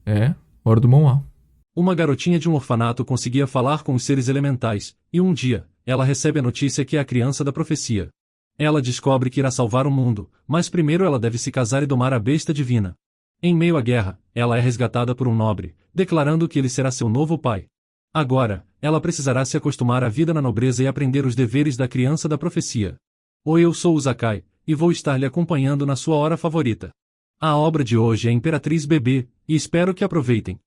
É, hora do Mão A. Uma garotinha de um orfanato conseguia falar com os seres elementais, e um dia, ela recebe a notícia que é a criança da profecia. Ela descobre que irá salvar o mundo, mas primeiro ela deve se casar e domar a besta divina. Em meio à guerra, ela é resgatada por um nobre, declarando que ele será seu novo pai. Agora, ela precisará se acostumar à vida na nobreza e aprender os deveres da criança da profecia. Oi, eu sou o Zakai, e vou estar lhe acompanhando na sua hora favorita. A obra de hoje é Imperatriz Bebê, e espero que aproveitem.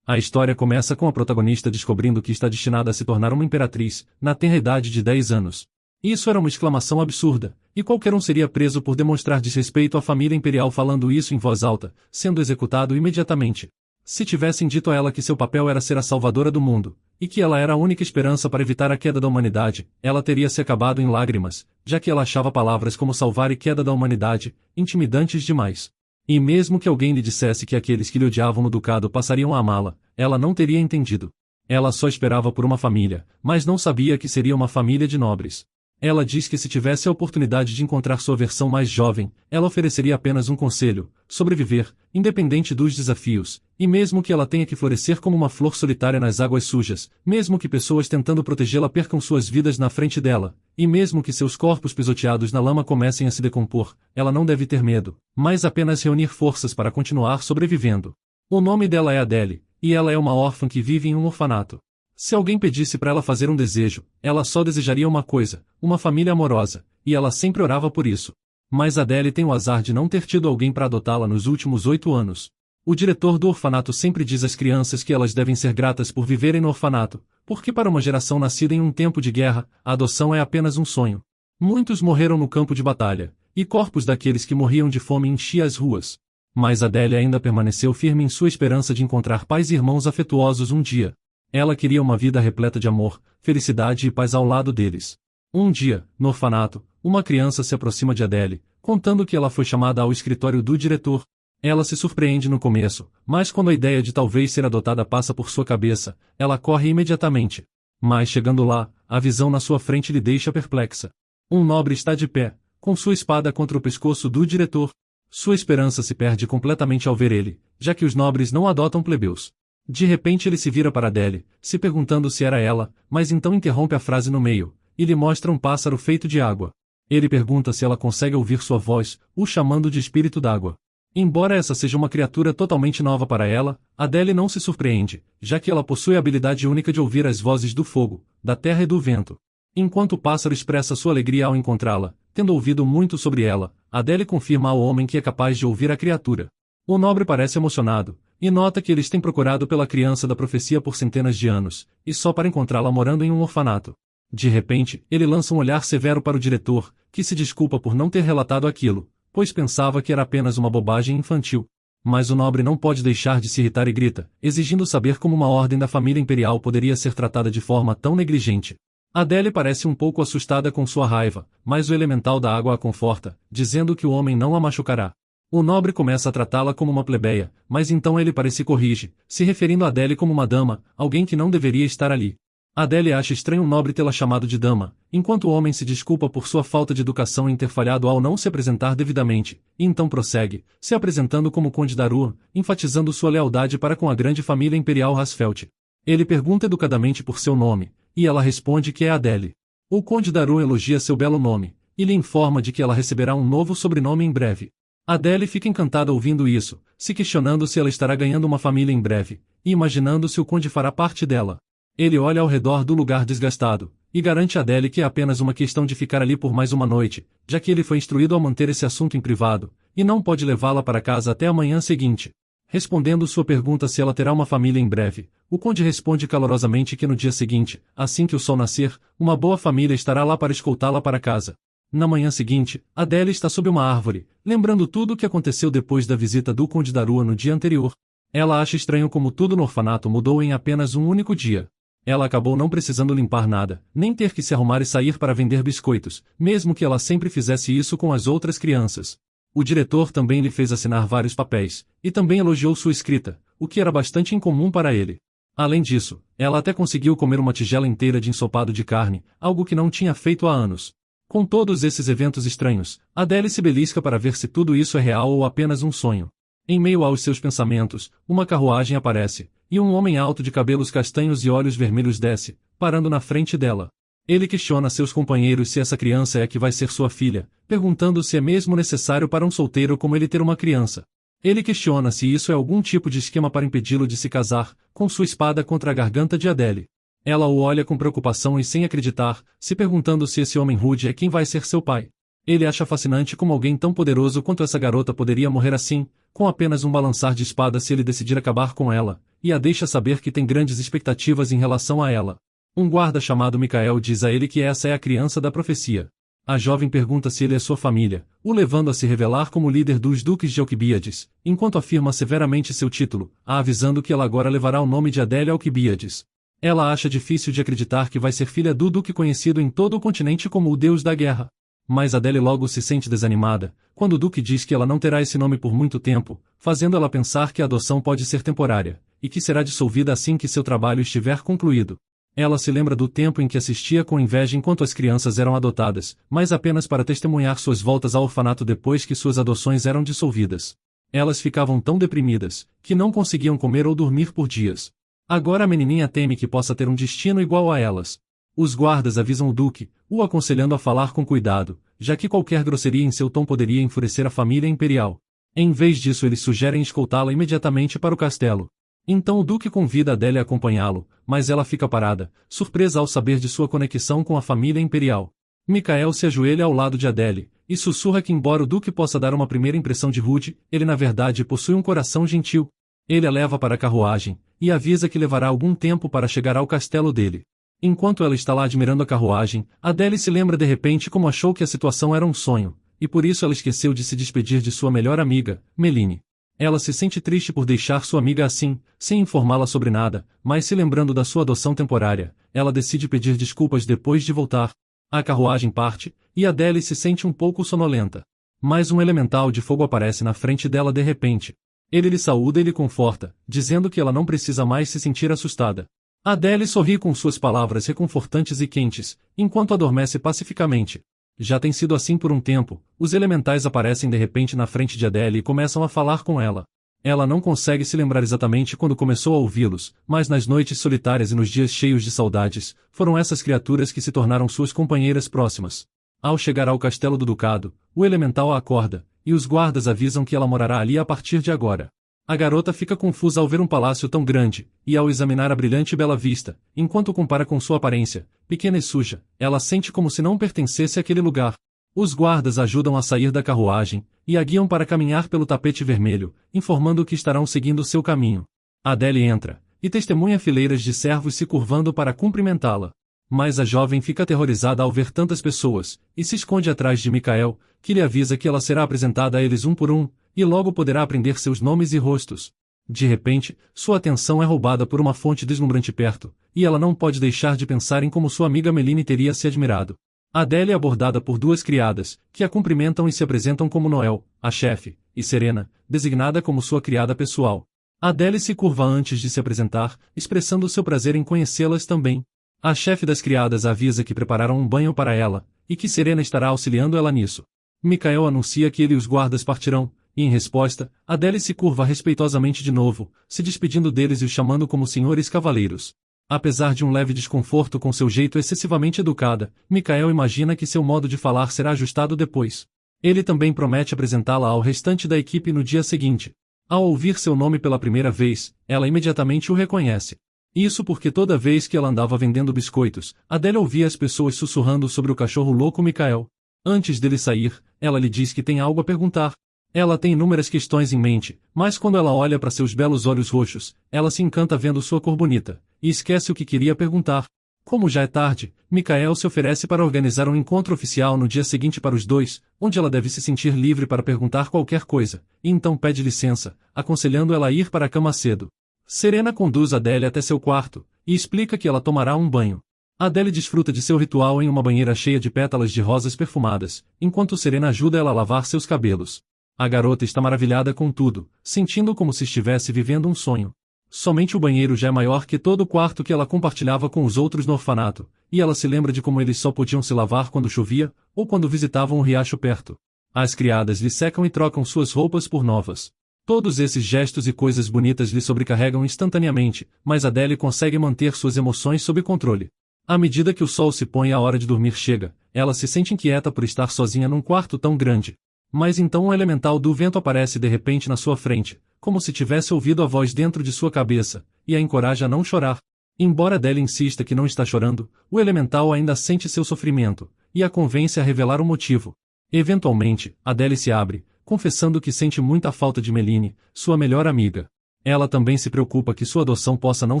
A história começa com a protagonista descobrindo que está destinada a se tornar uma imperatriz, na tenra idade de 10 anos. Isso era uma exclamação absurda, e qualquer um seria preso por demonstrar desrespeito à família imperial falando isso em voz alta, sendo executado imediatamente. Se tivessem dito a ela que seu papel era ser a salvadora do mundo, e que ela era a única esperança para evitar a queda da humanidade, ela teria se acabado em lágrimas, já que ela achava palavras como salvar e queda da humanidade intimidantes demais. E mesmo que alguém lhe dissesse que aqueles que lhe odiavam no ducado passariam a amá-la, ela não teria entendido. Ela só esperava por uma família, mas não sabia que seria uma família de nobres. Ela diz que se tivesse a oportunidade de encontrar sua versão mais jovem, ela ofereceria apenas um conselho: sobreviver, independente dos desafios, e mesmo que ela tenha que florescer como uma flor solitária nas águas sujas, mesmo que pessoas tentando protegê-la percam suas vidas na frente dela, e mesmo que seus corpos pisoteados na lama comecem a se decompor, ela não deve ter medo, mas apenas reunir forças para continuar sobrevivendo. O nome dela é Adele, e ela é uma órfã que vive em um orfanato. Se alguém pedisse para ela fazer um desejo, ela só desejaria uma coisa: uma família amorosa, e ela sempre orava por isso. Mas Adele tem o azar de não ter tido alguém para adotá-la nos últimos 8 anos. O diretor do orfanato sempre diz às crianças que elas devem ser gratas por viverem no orfanato, porque para uma geração nascida em um tempo de guerra, a adoção é apenas um sonho. Muitos morreram no campo de batalha, e corpos daqueles que morriam de fome enchiam as ruas. Mas Adele ainda permaneceu firme em sua esperança de encontrar pais e irmãos afetuosos um dia. Ela queria uma vida repleta de amor, felicidade e paz ao lado deles. Um dia, no orfanato, uma criança se aproxima de Adele, contando que ela foi chamada ao escritório do diretor. Ela se surpreende no começo, mas quando a ideia de talvez ser adotada passa por sua cabeça, ela corre imediatamente. Mas chegando lá, a visão na sua frente lhe deixa perplexa. Um nobre está de pé, com sua espada contra o pescoço do diretor. Sua esperança se perde completamente ao ver ele, já que os nobres não adotam plebeus. De repente ele se vira para Adele, se perguntando se era ela, mas então interrompe a frase no meio, e lhe mostra um pássaro feito de água. Ele pergunta se ela consegue ouvir sua voz, o chamando de espírito d'água. Embora essa seja uma criatura totalmente nova para ela, Adele não se surpreende, já que ela possui a habilidade única de ouvir as vozes do fogo, da terra e do vento. Enquanto o pássaro expressa sua alegria ao encontrá-la, tendo ouvido muito sobre ela, Adele confirma ao homem que é capaz de ouvir a criatura. O nobre parece emocionado, e nota que eles têm procurado pela criança da profecia por centenas de anos, e só para encontrá-la morando em um orfanato. De repente, ele lança um olhar severo para o diretor, que se desculpa por não ter relatado aquilo, pois pensava que era apenas uma bobagem infantil. Mas o nobre não pode deixar de se irritar e grita, exigindo saber como uma ordem da família imperial poderia ser tratada de forma tão negligente. Adele parece um pouco assustada com sua raiva, mas o elemental da água a conforta, dizendo que o homem não a machucará. O nobre começa a tratá-la como uma plebeia, mas então ele parece corrige, se referindo a Adele como uma dama, alguém que não deveria estar ali. Adele acha estranho o nobre tê-la chamado de dama, enquanto o homem se desculpa por sua falta de educação em ter falhado ao não se apresentar devidamente, e então prossegue, se apresentando como Conde Daru, enfatizando sua lealdade para com a grande família imperial Hasfeld. Ele pergunta educadamente por seu nome, e ela responde que é Adele. O Conde Daru elogia seu belo nome, e lhe informa de que ela receberá um novo sobrenome em breve. Adele fica encantada ouvindo isso, se questionando se ela estará ganhando uma família em breve, e imaginando se o conde fará parte dela. Ele olha ao redor do lugar desgastado, e garante a Adele que é apenas uma questão de ficar ali por mais uma noite, já que ele foi instruído a manter esse assunto em privado, e não pode levá-la para casa até a manhã seguinte. Respondendo sua pergunta se ela terá uma família em breve, o conde responde calorosamente que no dia seguinte, assim que o sol nascer, uma boa família estará lá para escoltá-la para casa. Na manhã seguinte, Adele está sob uma árvore, lembrando tudo o que aconteceu depois da visita do Conde Darua no dia anterior. Ela acha estranho como tudo no orfanato mudou em apenas um único dia. Ela acabou não precisando limpar nada, nem ter que se arrumar e sair para vender biscoitos, mesmo que ela sempre fizesse isso com as outras crianças. O diretor também lhe fez assinar vários papéis, e também elogiou sua escrita, o que era bastante incomum para ele. Além disso, ela até conseguiu comer uma tigela inteira de ensopado de carne, algo que não tinha feito há anos. Com todos esses eventos estranhos, Adele se belisca para ver se tudo isso é real ou apenas um sonho. Em meio aos seus pensamentos, uma carruagem aparece, e um homem alto de cabelos castanhos e olhos vermelhos desce, parando na frente dela. Ele questiona seus companheiros se essa criança é a que vai ser sua filha, perguntando se é mesmo necessário para um solteiro como ele ter uma criança. Ele questiona se isso é algum tipo de esquema para impedi-lo de se casar, com sua espada contra a garganta de Adele. Ela o olha com preocupação e sem acreditar, se perguntando se esse homem rude é quem vai ser seu pai. Ele acha fascinante como alguém tão poderoso quanto essa garota poderia morrer assim, com apenas um balançar de espada se ele decidir acabar com ela, e a deixa saber que tem grandes expectativas em relação a ela. Um guarda chamado Michael diz a ele que essa é a criança da profecia. A jovem pergunta se ele é sua família, o levando a se revelar como líder dos duques de Alquibíades, enquanto afirma severamente seu título, a avisando que ela agora levará o nome de Adele Alquibíades. Ela acha difícil de acreditar que vai ser filha do duque conhecido em todo o continente como o deus da guerra. Mas Adele logo se sente desanimada, quando o duque diz que ela não terá esse nome por muito tempo, fazendo ela pensar que a adoção pode ser temporária, e que será dissolvida assim que seu trabalho estiver concluído. Ela se lembra do tempo em que assistia com inveja enquanto as crianças eram adotadas, mas apenas para testemunhar suas voltas ao orfanato depois que suas adoções eram dissolvidas. Elas ficavam tão deprimidas, que não conseguiam comer ou dormir por dias. Agora a menininha teme que possa ter um destino igual a elas. Os guardas avisam o duque, o aconselhando a falar com cuidado, já que qualquer grosseria em seu tom poderia enfurecer a família imperial. Em vez disso eles sugerem escoltá-la imediatamente para o castelo. Então o duque convida Adele a acompanhá-lo, mas ela fica parada, surpresa ao saber de sua conexão com a família imperial. Michael se ajoelha ao lado de Adele, e sussurra que embora o duque possa dar uma primeira impressão de rude, ele na verdade possui um coração gentil. Ele a leva para a carruagem, e avisa que levará algum tempo para chegar ao castelo dele. Enquanto ela está lá admirando a carruagem, Adele se lembra de repente como achou que a situação era um sonho, e por isso ela esqueceu de se despedir de sua melhor amiga, Meline. Ela se sente triste por deixar sua amiga assim, sem informá-la sobre nada, mas se lembrando da sua adoção temporária, ela decide pedir desculpas depois de voltar. A carruagem parte, e Adele se sente um pouco sonolenta. Mas um elemental de fogo aparece na frente dela de repente. Ele lhe saúda e lhe conforta, dizendo que ela não precisa mais se sentir assustada. Adele sorri com suas palavras reconfortantes e quentes, enquanto adormece pacificamente. Já tem sido assim por um tempo, os elementais aparecem de repente na frente de Adele e começam a falar com ela. Ela não consegue se lembrar exatamente quando começou a ouvi-los, mas nas noites solitárias e nos dias cheios de saudades, foram essas criaturas que se tornaram suas companheiras próximas. Ao chegar ao castelo do ducado, o elemental a acorda, e os guardas avisam que ela morará ali a partir de agora. A garota fica confusa ao ver um palácio tão grande, e ao examinar a brilhante e bela vista, enquanto compara com sua aparência, pequena e suja, ela sente como se não pertencesse àquele lugar. Os guardas ajudam a sair da carruagem, e a guiam para caminhar pelo tapete vermelho, informando que estarão seguindo seu caminho. Adele entra, e testemunha fileiras de servos se curvando para cumprimentá-la. Mas a jovem fica aterrorizada ao ver tantas pessoas, e se esconde atrás de Michael, que lhe avisa que ela será apresentada a eles um por um, e logo poderá aprender seus nomes e rostos. De repente, sua atenção é roubada por uma fonte deslumbrante perto, e ela não pode deixar de pensar em como sua amiga Meline teria se admirado. Adele é abordada por duas criadas, que a cumprimentam e se apresentam como Noel, a chefe, e Serena, designada como sua criada pessoal. Adele se curva antes de se apresentar, expressando seu prazer em conhecê-las também. A chefe das criadas avisa que prepararam um banho para ela, e que Serena estará auxiliando ela nisso. Michael anuncia que ele e os guardas partirão, e em resposta, Adele se curva respeitosamente de novo, se despedindo deles e os chamando como senhores cavaleiros. Apesar de um leve desconforto com seu jeito excessivamente educada, Michael imagina que seu modo de falar será ajustado depois. Ele também promete apresentá-la ao restante da equipe no dia seguinte. Ao ouvir seu nome pela primeira vez, ela imediatamente o reconhece. Isso porque toda vez que ela andava vendendo biscoitos, Adele ouvia as pessoas sussurrando sobre o cachorro louco Michael. Antes dele sair, ela lhe diz que tem algo a perguntar. Ela tem inúmeras questões em mente, mas quando ela olha para seus belos olhos roxos, ela se encanta vendo sua cor bonita, e esquece o que queria perguntar. Como já é tarde, Michael se oferece para organizar um encontro oficial no dia seguinte para os dois, onde ela deve se sentir livre para perguntar qualquer coisa, e então pede licença, aconselhando ela a ir para a cama cedo. Serena conduz Adele até seu quarto, e explica que ela tomará um banho. Adele desfruta de seu ritual em uma banheira cheia de pétalas de rosas perfumadas, enquanto Serena ajuda ela a lavar seus cabelos. A garota está maravilhada com tudo, sentindo como se estivesse vivendo um sonho. Somente o banheiro já é maior que todo o quarto que ela compartilhava com os outros no orfanato, e ela se lembra de como eles só podiam se lavar quando chovia, ou quando visitavam um riacho perto. As criadas lhe secam e trocam suas roupas por novas. Todos esses gestos e coisas bonitas lhe sobrecarregam instantaneamente, mas Adele consegue manter suas emoções sob controle. À medida que o sol se põe e a hora de dormir chega, ela se sente inquieta por estar sozinha num quarto tão grande. Mas então um elemental do vento aparece de repente na sua frente, como se tivesse ouvido a voz dentro de sua cabeça, e a encoraja a não chorar. Embora Adele insista que não está chorando, o elemental ainda sente seu sofrimento, e a convence a revelar o motivo. Eventualmente, Adele se abre, confessando que sente muita falta de Meline, sua melhor amiga. Ela também se preocupa que sua adoção possa não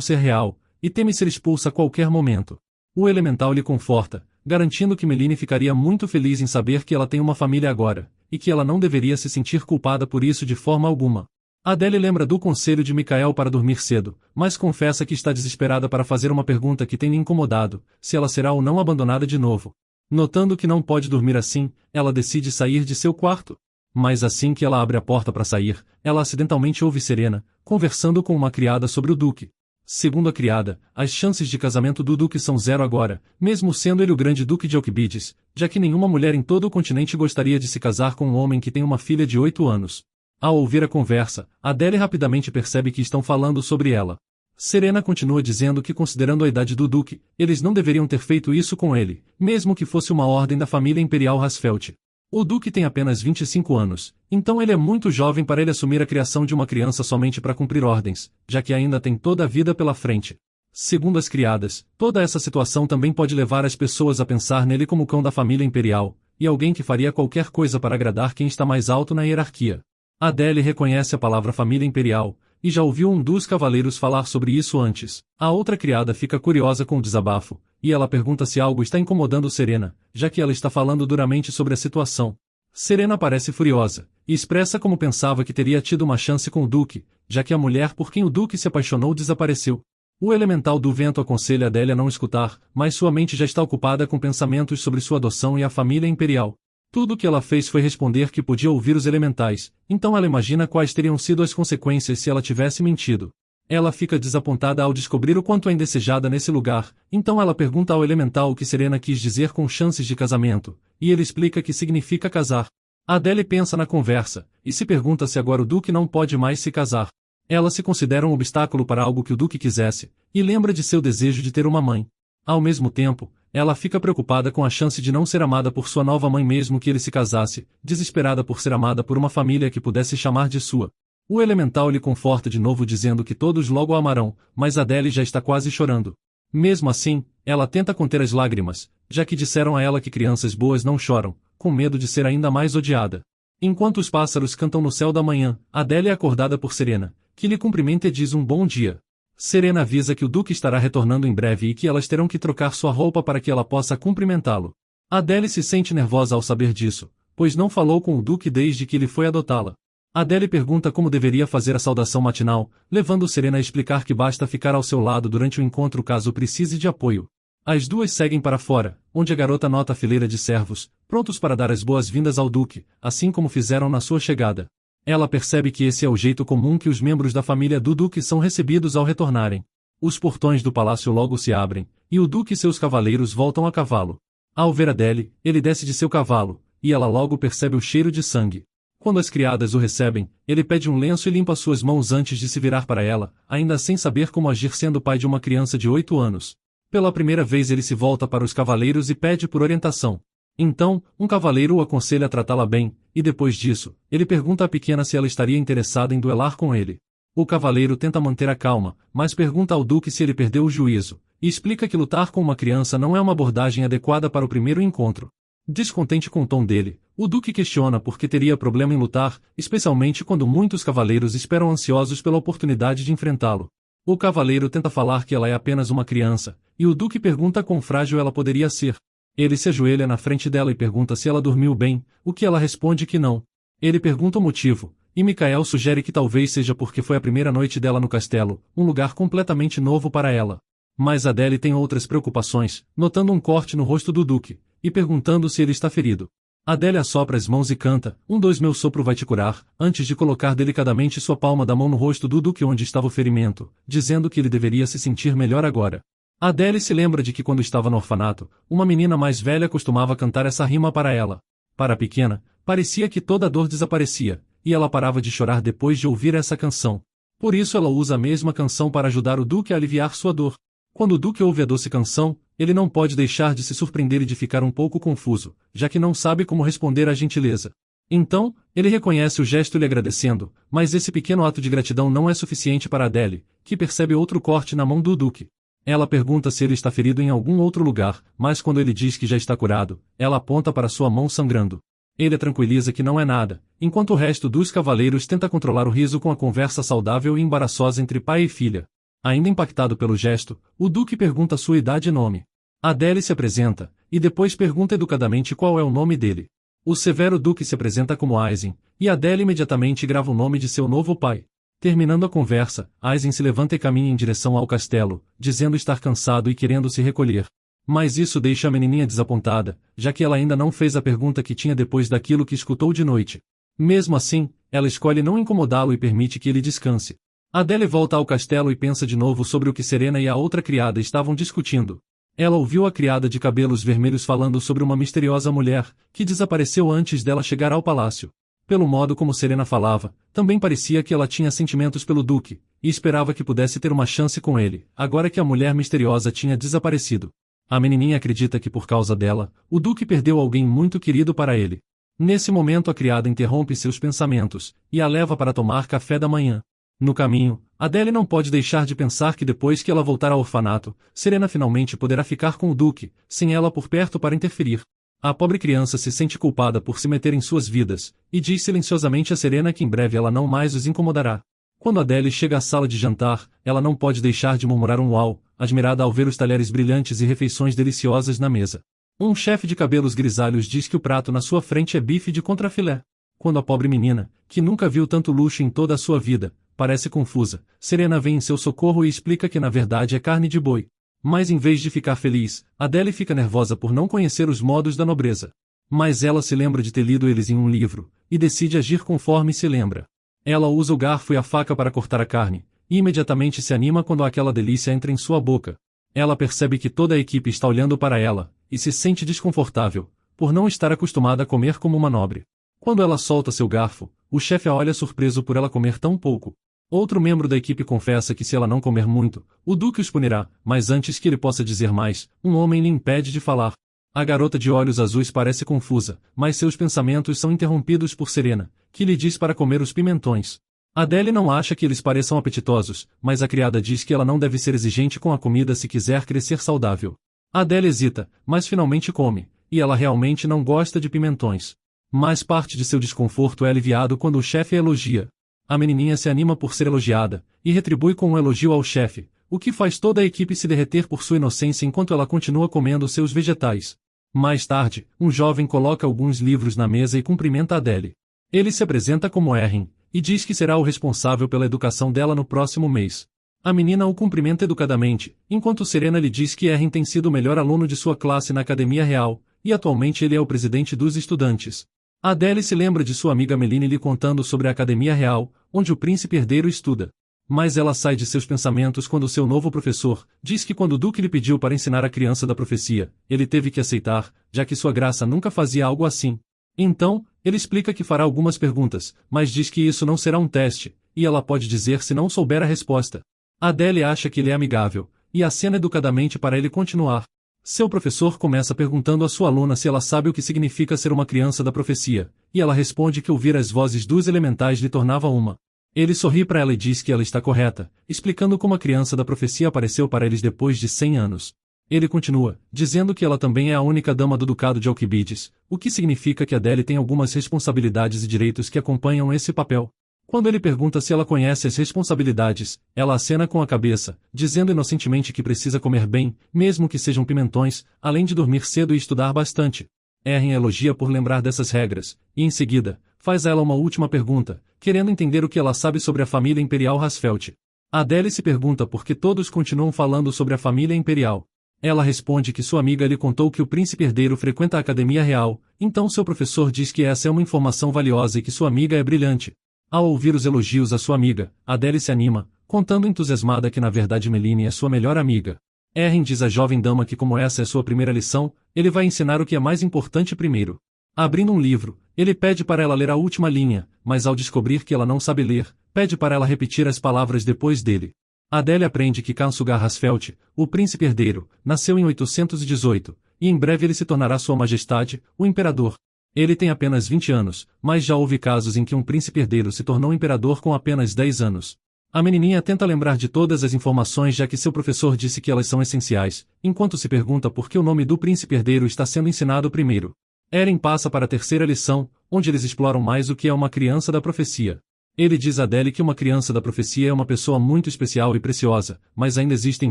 ser real, e teme ser expulsa a qualquer momento. O elemental lhe conforta, garantindo que Meline ficaria muito feliz em saber que ela tem uma família agora, e que ela não deveria se sentir culpada por isso de forma alguma. Adele lembra do conselho de Michael para dormir cedo, mas confessa que está desesperada para fazer uma pergunta que tem lhe incomodado, se ela será ou não abandonada de novo. Notando que não pode dormir assim, ela decide sair de seu quarto. Mas assim que ela abre a porta para sair, ela acidentalmente ouve Serena, conversando com uma criada sobre o Duque. Segundo a criada, as chances de casamento do Duque são zero agora, mesmo sendo ele o grande Duque de Alquibiades, já que nenhuma mulher em todo o continente gostaria de se casar com um homem que tem uma filha de 8 anos. Ao ouvir a conversa, Adele rapidamente percebe que estão falando sobre ela. Serena continua dizendo que, considerando a idade do Duque, eles não deveriam ter feito isso com ele, mesmo que fosse uma ordem da família imperial Hasfeld. O Duque tem apenas 25 anos, então ele é muito jovem para ele assumir a criação de uma criança somente para cumprir ordens, já que ainda tem toda a vida pela frente. Segundo as criadas, toda essa situação também pode levar as pessoas a pensar nele como o cão da família imperial, e alguém que faria qualquer coisa para agradar quem está mais alto na hierarquia. Adele reconhece a palavra família imperial, e já ouviu um dos cavaleiros falar sobre isso antes. A outra criada fica curiosa com o desabafo, e ela pergunta se algo está incomodando Serena, já que ela está falando duramente sobre a situação. Serena parece furiosa, e expressa como pensava que teria tido uma chance com o Duque, já que a mulher por quem o Duque se apaixonou desapareceu. O elemental do vento aconselha Adele a não escutar, mas sua mente já está ocupada com pensamentos sobre sua adoção e a família imperial. Tudo o que ela fez foi responder que podia ouvir os elementais, então ela imagina quais teriam sido as consequências se ela tivesse mentido. Ela fica desapontada ao descobrir o quanto é indesejada nesse lugar, então ela pergunta ao elemental o que Serena quis dizer com chances de casamento, e ele explica que significa casar. Adele pensa na conversa, e se pergunta se agora o Duque não pode mais se casar. Ela se considera um obstáculo para algo que o Duque quisesse, e lembra de seu desejo de ter uma mãe. Ao mesmo tempo, ela fica preocupada com a chance de não ser amada por sua nova mãe mesmo que ele se casasse, desesperada por ser amada por uma família que pudesse chamar de sua. O elemental lhe conforta de novo dizendo que todos logo a amarão, mas Adele já está quase chorando. Mesmo assim, ela tenta conter as lágrimas, já que disseram a ela que crianças boas não choram, com medo de ser ainda mais odiada. Enquanto os pássaros cantam no céu da manhã, Adele é acordada por Serena, que lhe cumprimenta e diz um bom dia. Serena avisa que o Duque estará retornando em breve e que elas terão que trocar sua roupa para que ela possa cumprimentá-lo. Adele se sente nervosa ao saber disso, pois não falou com o Duque desde que ele foi adotá-la. Adele pergunta como deveria fazer a saudação matinal, levando Serena a explicar que basta ficar ao seu lado durante o encontro caso precise de apoio. As duas seguem para fora, onde a garota nota a fileira de servos, prontos para dar as boas-vindas ao Duque, assim como fizeram na sua chegada. Ela percebe que esse é o jeito comum que os membros da família do Duque são recebidos ao retornarem. Os portões do palácio logo se abrem, e o Duque e seus cavaleiros voltam a cavalo. Ao ver Adele, ele desce de seu cavalo, e ela logo percebe o cheiro de sangue. Quando as criadas o recebem, ele pede um lenço e limpa suas mãos antes de se virar para ela, ainda sem saber como agir sendo pai de uma criança de 8 anos. Pela primeira vez ele se volta para os cavaleiros e pede por orientação. Então, um cavaleiro o aconselha a tratá-la bem, e depois disso, ele pergunta à pequena se ela estaria interessada em duelar com ele. O cavaleiro tenta manter a calma, mas pergunta ao Duque se ele perdeu o juízo, e explica que lutar com uma criança não é uma abordagem adequada para o primeiro encontro. Descontente com o tom dele, o Duque questiona por que teria problema em lutar, especialmente quando muitos cavaleiros esperam ansiosos pela oportunidade de enfrentá-lo. O cavaleiro tenta falar que ela é apenas uma criança, e o Duque pergunta quão frágil ela poderia ser. Ele se ajoelha na frente dela e pergunta se ela dormiu bem, o que ela responde que não. Ele pergunta o motivo, e Michael sugere que talvez seja porque foi a primeira noite dela no castelo, um lugar completamente novo para ela. Mas Adele tem outras preocupações, notando um corte no rosto do Duque, e perguntando se ele está ferido. Adele assopra as mãos e canta, meu sopro vai te curar, antes de colocar delicadamente sua palma da mão no rosto do Duque onde estava o ferimento, dizendo que ele deveria se sentir melhor agora. Adele se lembra de que quando estava no orfanato, uma menina mais velha costumava cantar essa rima para ela. Para a pequena, parecia que toda a dor desaparecia, e ela parava de chorar depois de ouvir essa canção. Por isso ela usa a mesma canção para ajudar o Duque a aliviar sua dor. Quando o Duque ouve a doce canção, ele não pode deixar de se surpreender e de ficar um pouco confuso, já que não sabe como responder à gentileza. Então, ele reconhece o gesto lhe agradecendo, mas esse pequeno ato de gratidão não é suficiente para Adele, que percebe outro corte na mão do Duque. Ela pergunta se ele está ferido em algum outro lugar, mas quando ele diz que já está curado, ela aponta para sua mão sangrando. Ele a tranquiliza que não é nada, enquanto o resto dos cavaleiros tenta controlar o riso com a conversa saudável e embaraçosa entre pai e filha. Ainda impactado pelo gesto, o Duque pergunta sua idade e nome. Adele se apresenta, e depois pergunta educadamente qual é o nome dele. O severo Duque se apresenta como Aizen, e Adele imediatamente grava o nome de seu novo pai. Terminando a conversa, Aizen se levanta e caminha em direção ao castelo, dizendo estar cansado e querendo se recolher. Mas isso deixa a menininha desapontada, já que ela ainda não fez a pergunta que tinha depois daquilo que escutou de noite. Mesmo assim, ela escolhe não incomodá-lo e permite que ele descanse. Adele volta ao castelo e pensa de novo sobre o que Serena e a outra criada estavam discutindo. Ela ouviu a criada de cabelos vermelhos falando sobre uma misteriosa mulher, que desapareceu antes dela chegar ao palácio. Pelo modo como Serena falava, também parecia que ela tinha sentimentos pelo Duque, e esperava que pudesse ter uma chance com ele, agora que a mulher misteriosa tinha desaparecido. A menininha acredita que por causa dela, o Duque perdeu alguém muito querido para ele. Nesse momento a criada interrompe seus pensamentos, e a leva para tomar café da manhã. No caminho, Adele não pode deixar de pensar que depois que ela voltar ao orfanato, Serena finalmente poderá ficar com o Duque, sem ela por perto para interferir. A pobre criança se sente culpada por se meter em suas vidas, e diz silenciosamente a Serena que em breve ela não mais os incomodará. Quando Adele chega à sala de jantar, ela não pode deixar de murmurar um uau, admirada ao ver os talheres brilhantes e refeições deliciosas na mesa. Um chefe de cabelos grisalhos diz que o prato na sua frente é bife de contrafilé. Quando a pobre menina, que nunca viu tanto luxo em toda a sua vida, parece confusa, Serena vem em seu socorro e explica que na verdade é carne de boi. Mas em vez de ficar feliz, Adele fica nervosa por não conhecer os modos da nobreza. Mas ela se lembra de ter lido eles em um livro, e decide agir conforme se lembra. Ela usa o garfo e a faca para cortar a carne, e imediatamente se anima quando aquela delícia entra em sua boca. Ela percebe que toda a equipe está olhando para ela, e se sente desconfortável, por não estar acostumada a comer como uma nobre. Quando ela solta seu garfo, o chefe a olha surpreso por ela comer tão pouco. Outro membro da equipe confessa que se ela não comer muito, o Duque os punirá, mas antes que ele possa dizer mais, um homem lhe impede de falar. A garota de olhos azuis parece confusa, mas seus pensamentos são interrompidos por Serena, que lhe diz para comer os pimentões. Adele não acha que eles pareçam apetitosos, mas a criada diz que ela não deve ser exigente com a comida se quiser crescer saudável. Adele hesita, mas finalmente come, e ela realmente não gosta de pimentões. Mas parte de seu desconforto é aliviado quando o chefe a elogia. A menininha se anima por ser elogiada, e retribui com um elogio ao chefe, o que faz toda a equipe se derreter por sua inocência enquanto ela continua comendo seus vegetais. Mais tarde, um jovem coloca alguns livros na mesa e cumprimenta Adele. Ele se apresenta como Errin, e diz que será o responsável pela educação dela no próximo mês. A menina o cumprimenta educadamente, enquanto Serena lhe diz que Errin tem sido o melhor aluno de sua classe na Academia Real, e atualmente ele é o presidente dos estudantes. Adele se lembra de sua amiga Meline lhe contando sobre a Academia Real, onde o príncipe herdeiro estuda. Mas ela sai de seus pensamentos quando seu novo professor diz que quando o Duque lhe pediu para ensinar a criança da profecia, ele teve que aceitar, já que sua graça nunca fazia algo assim. Então, ele explica que fará algumas perguntas, mas diz que isso não será um teste, e ela pode dizer se não souber a resposta. Adele acha que ele é amigável, e acena educadamente para ele continuar. Seu professor começa perguntando à sua aluna se ela sabe o que significa ser uma criança da profecia, e ela responde que ouvir as vozes dos elementais lhe tornava uma. Ele sorri para ela e diz que ela está correta, explicando como a criança da profecia apareceu para eles depois de 100 anos. Ele continua, dizendo que ela também é a única dama do Ducado de Alquibiades, o que significa que Adele tem algumas responsabilidades e direitos que acompanham esse papel. Quando ele pergunta se ela conhece as responsabilidades, ela acena com a cabeça, dizendo inocentemente que precisa comer bem, mesmo que sejam pimentões, além de dormir cedo e estudar bastante. Errin elogia por lembrar dessas regras, e em seguida, faz a ela uma última pergunta, querendo entender o que ela sabe sobre a família imperial Hasfeld. Adele se pergunta por que todos continuam falando sobre a família imperial. Ela responde que sua amiga lhe contou que o príncipe herdeiro frequenta a Academia Real, então seu professor diz que essa é uma informação valiosa e que sua amiga é brilhante. Ao ouvir os elogios à sua amiga, Adele se anima, contando entusiasmada que na verdade Meline é sua melhor amiga. Errin diz à jovem dama que como essa é sua primeira lição, ele vai ensinar o que é mais importante primeiro. Abrindo um livro, ele pede para ela ler a última linha, mas ao descobrir que ela não sabe ler, pede para ela repetir as palavras depois dele. Adele aprende que Kansugar Hasfelt, o príncipe herdeiro, nasceu em 818, e em breve ele se tornará Sua Majestade, o Imperador. Ele tem apenas 20 anos, mas já houve casos em que um príncipe herdeiro se tornou imperador com apenas 10 anos. A menininha tenta lembrar de todas as informações já que seu professor disse que elas são essenciais, enquanto se pergunta por que o nome do príncipe herdeiro está sendo ensinado primeiro. Eren passa para a terceira lição, onde eles exploram mais o que é uma criança da profecia. Ele diz a Adele que uma criança da profecia é uma pessoa muito especial e preciosa, mas ainda existem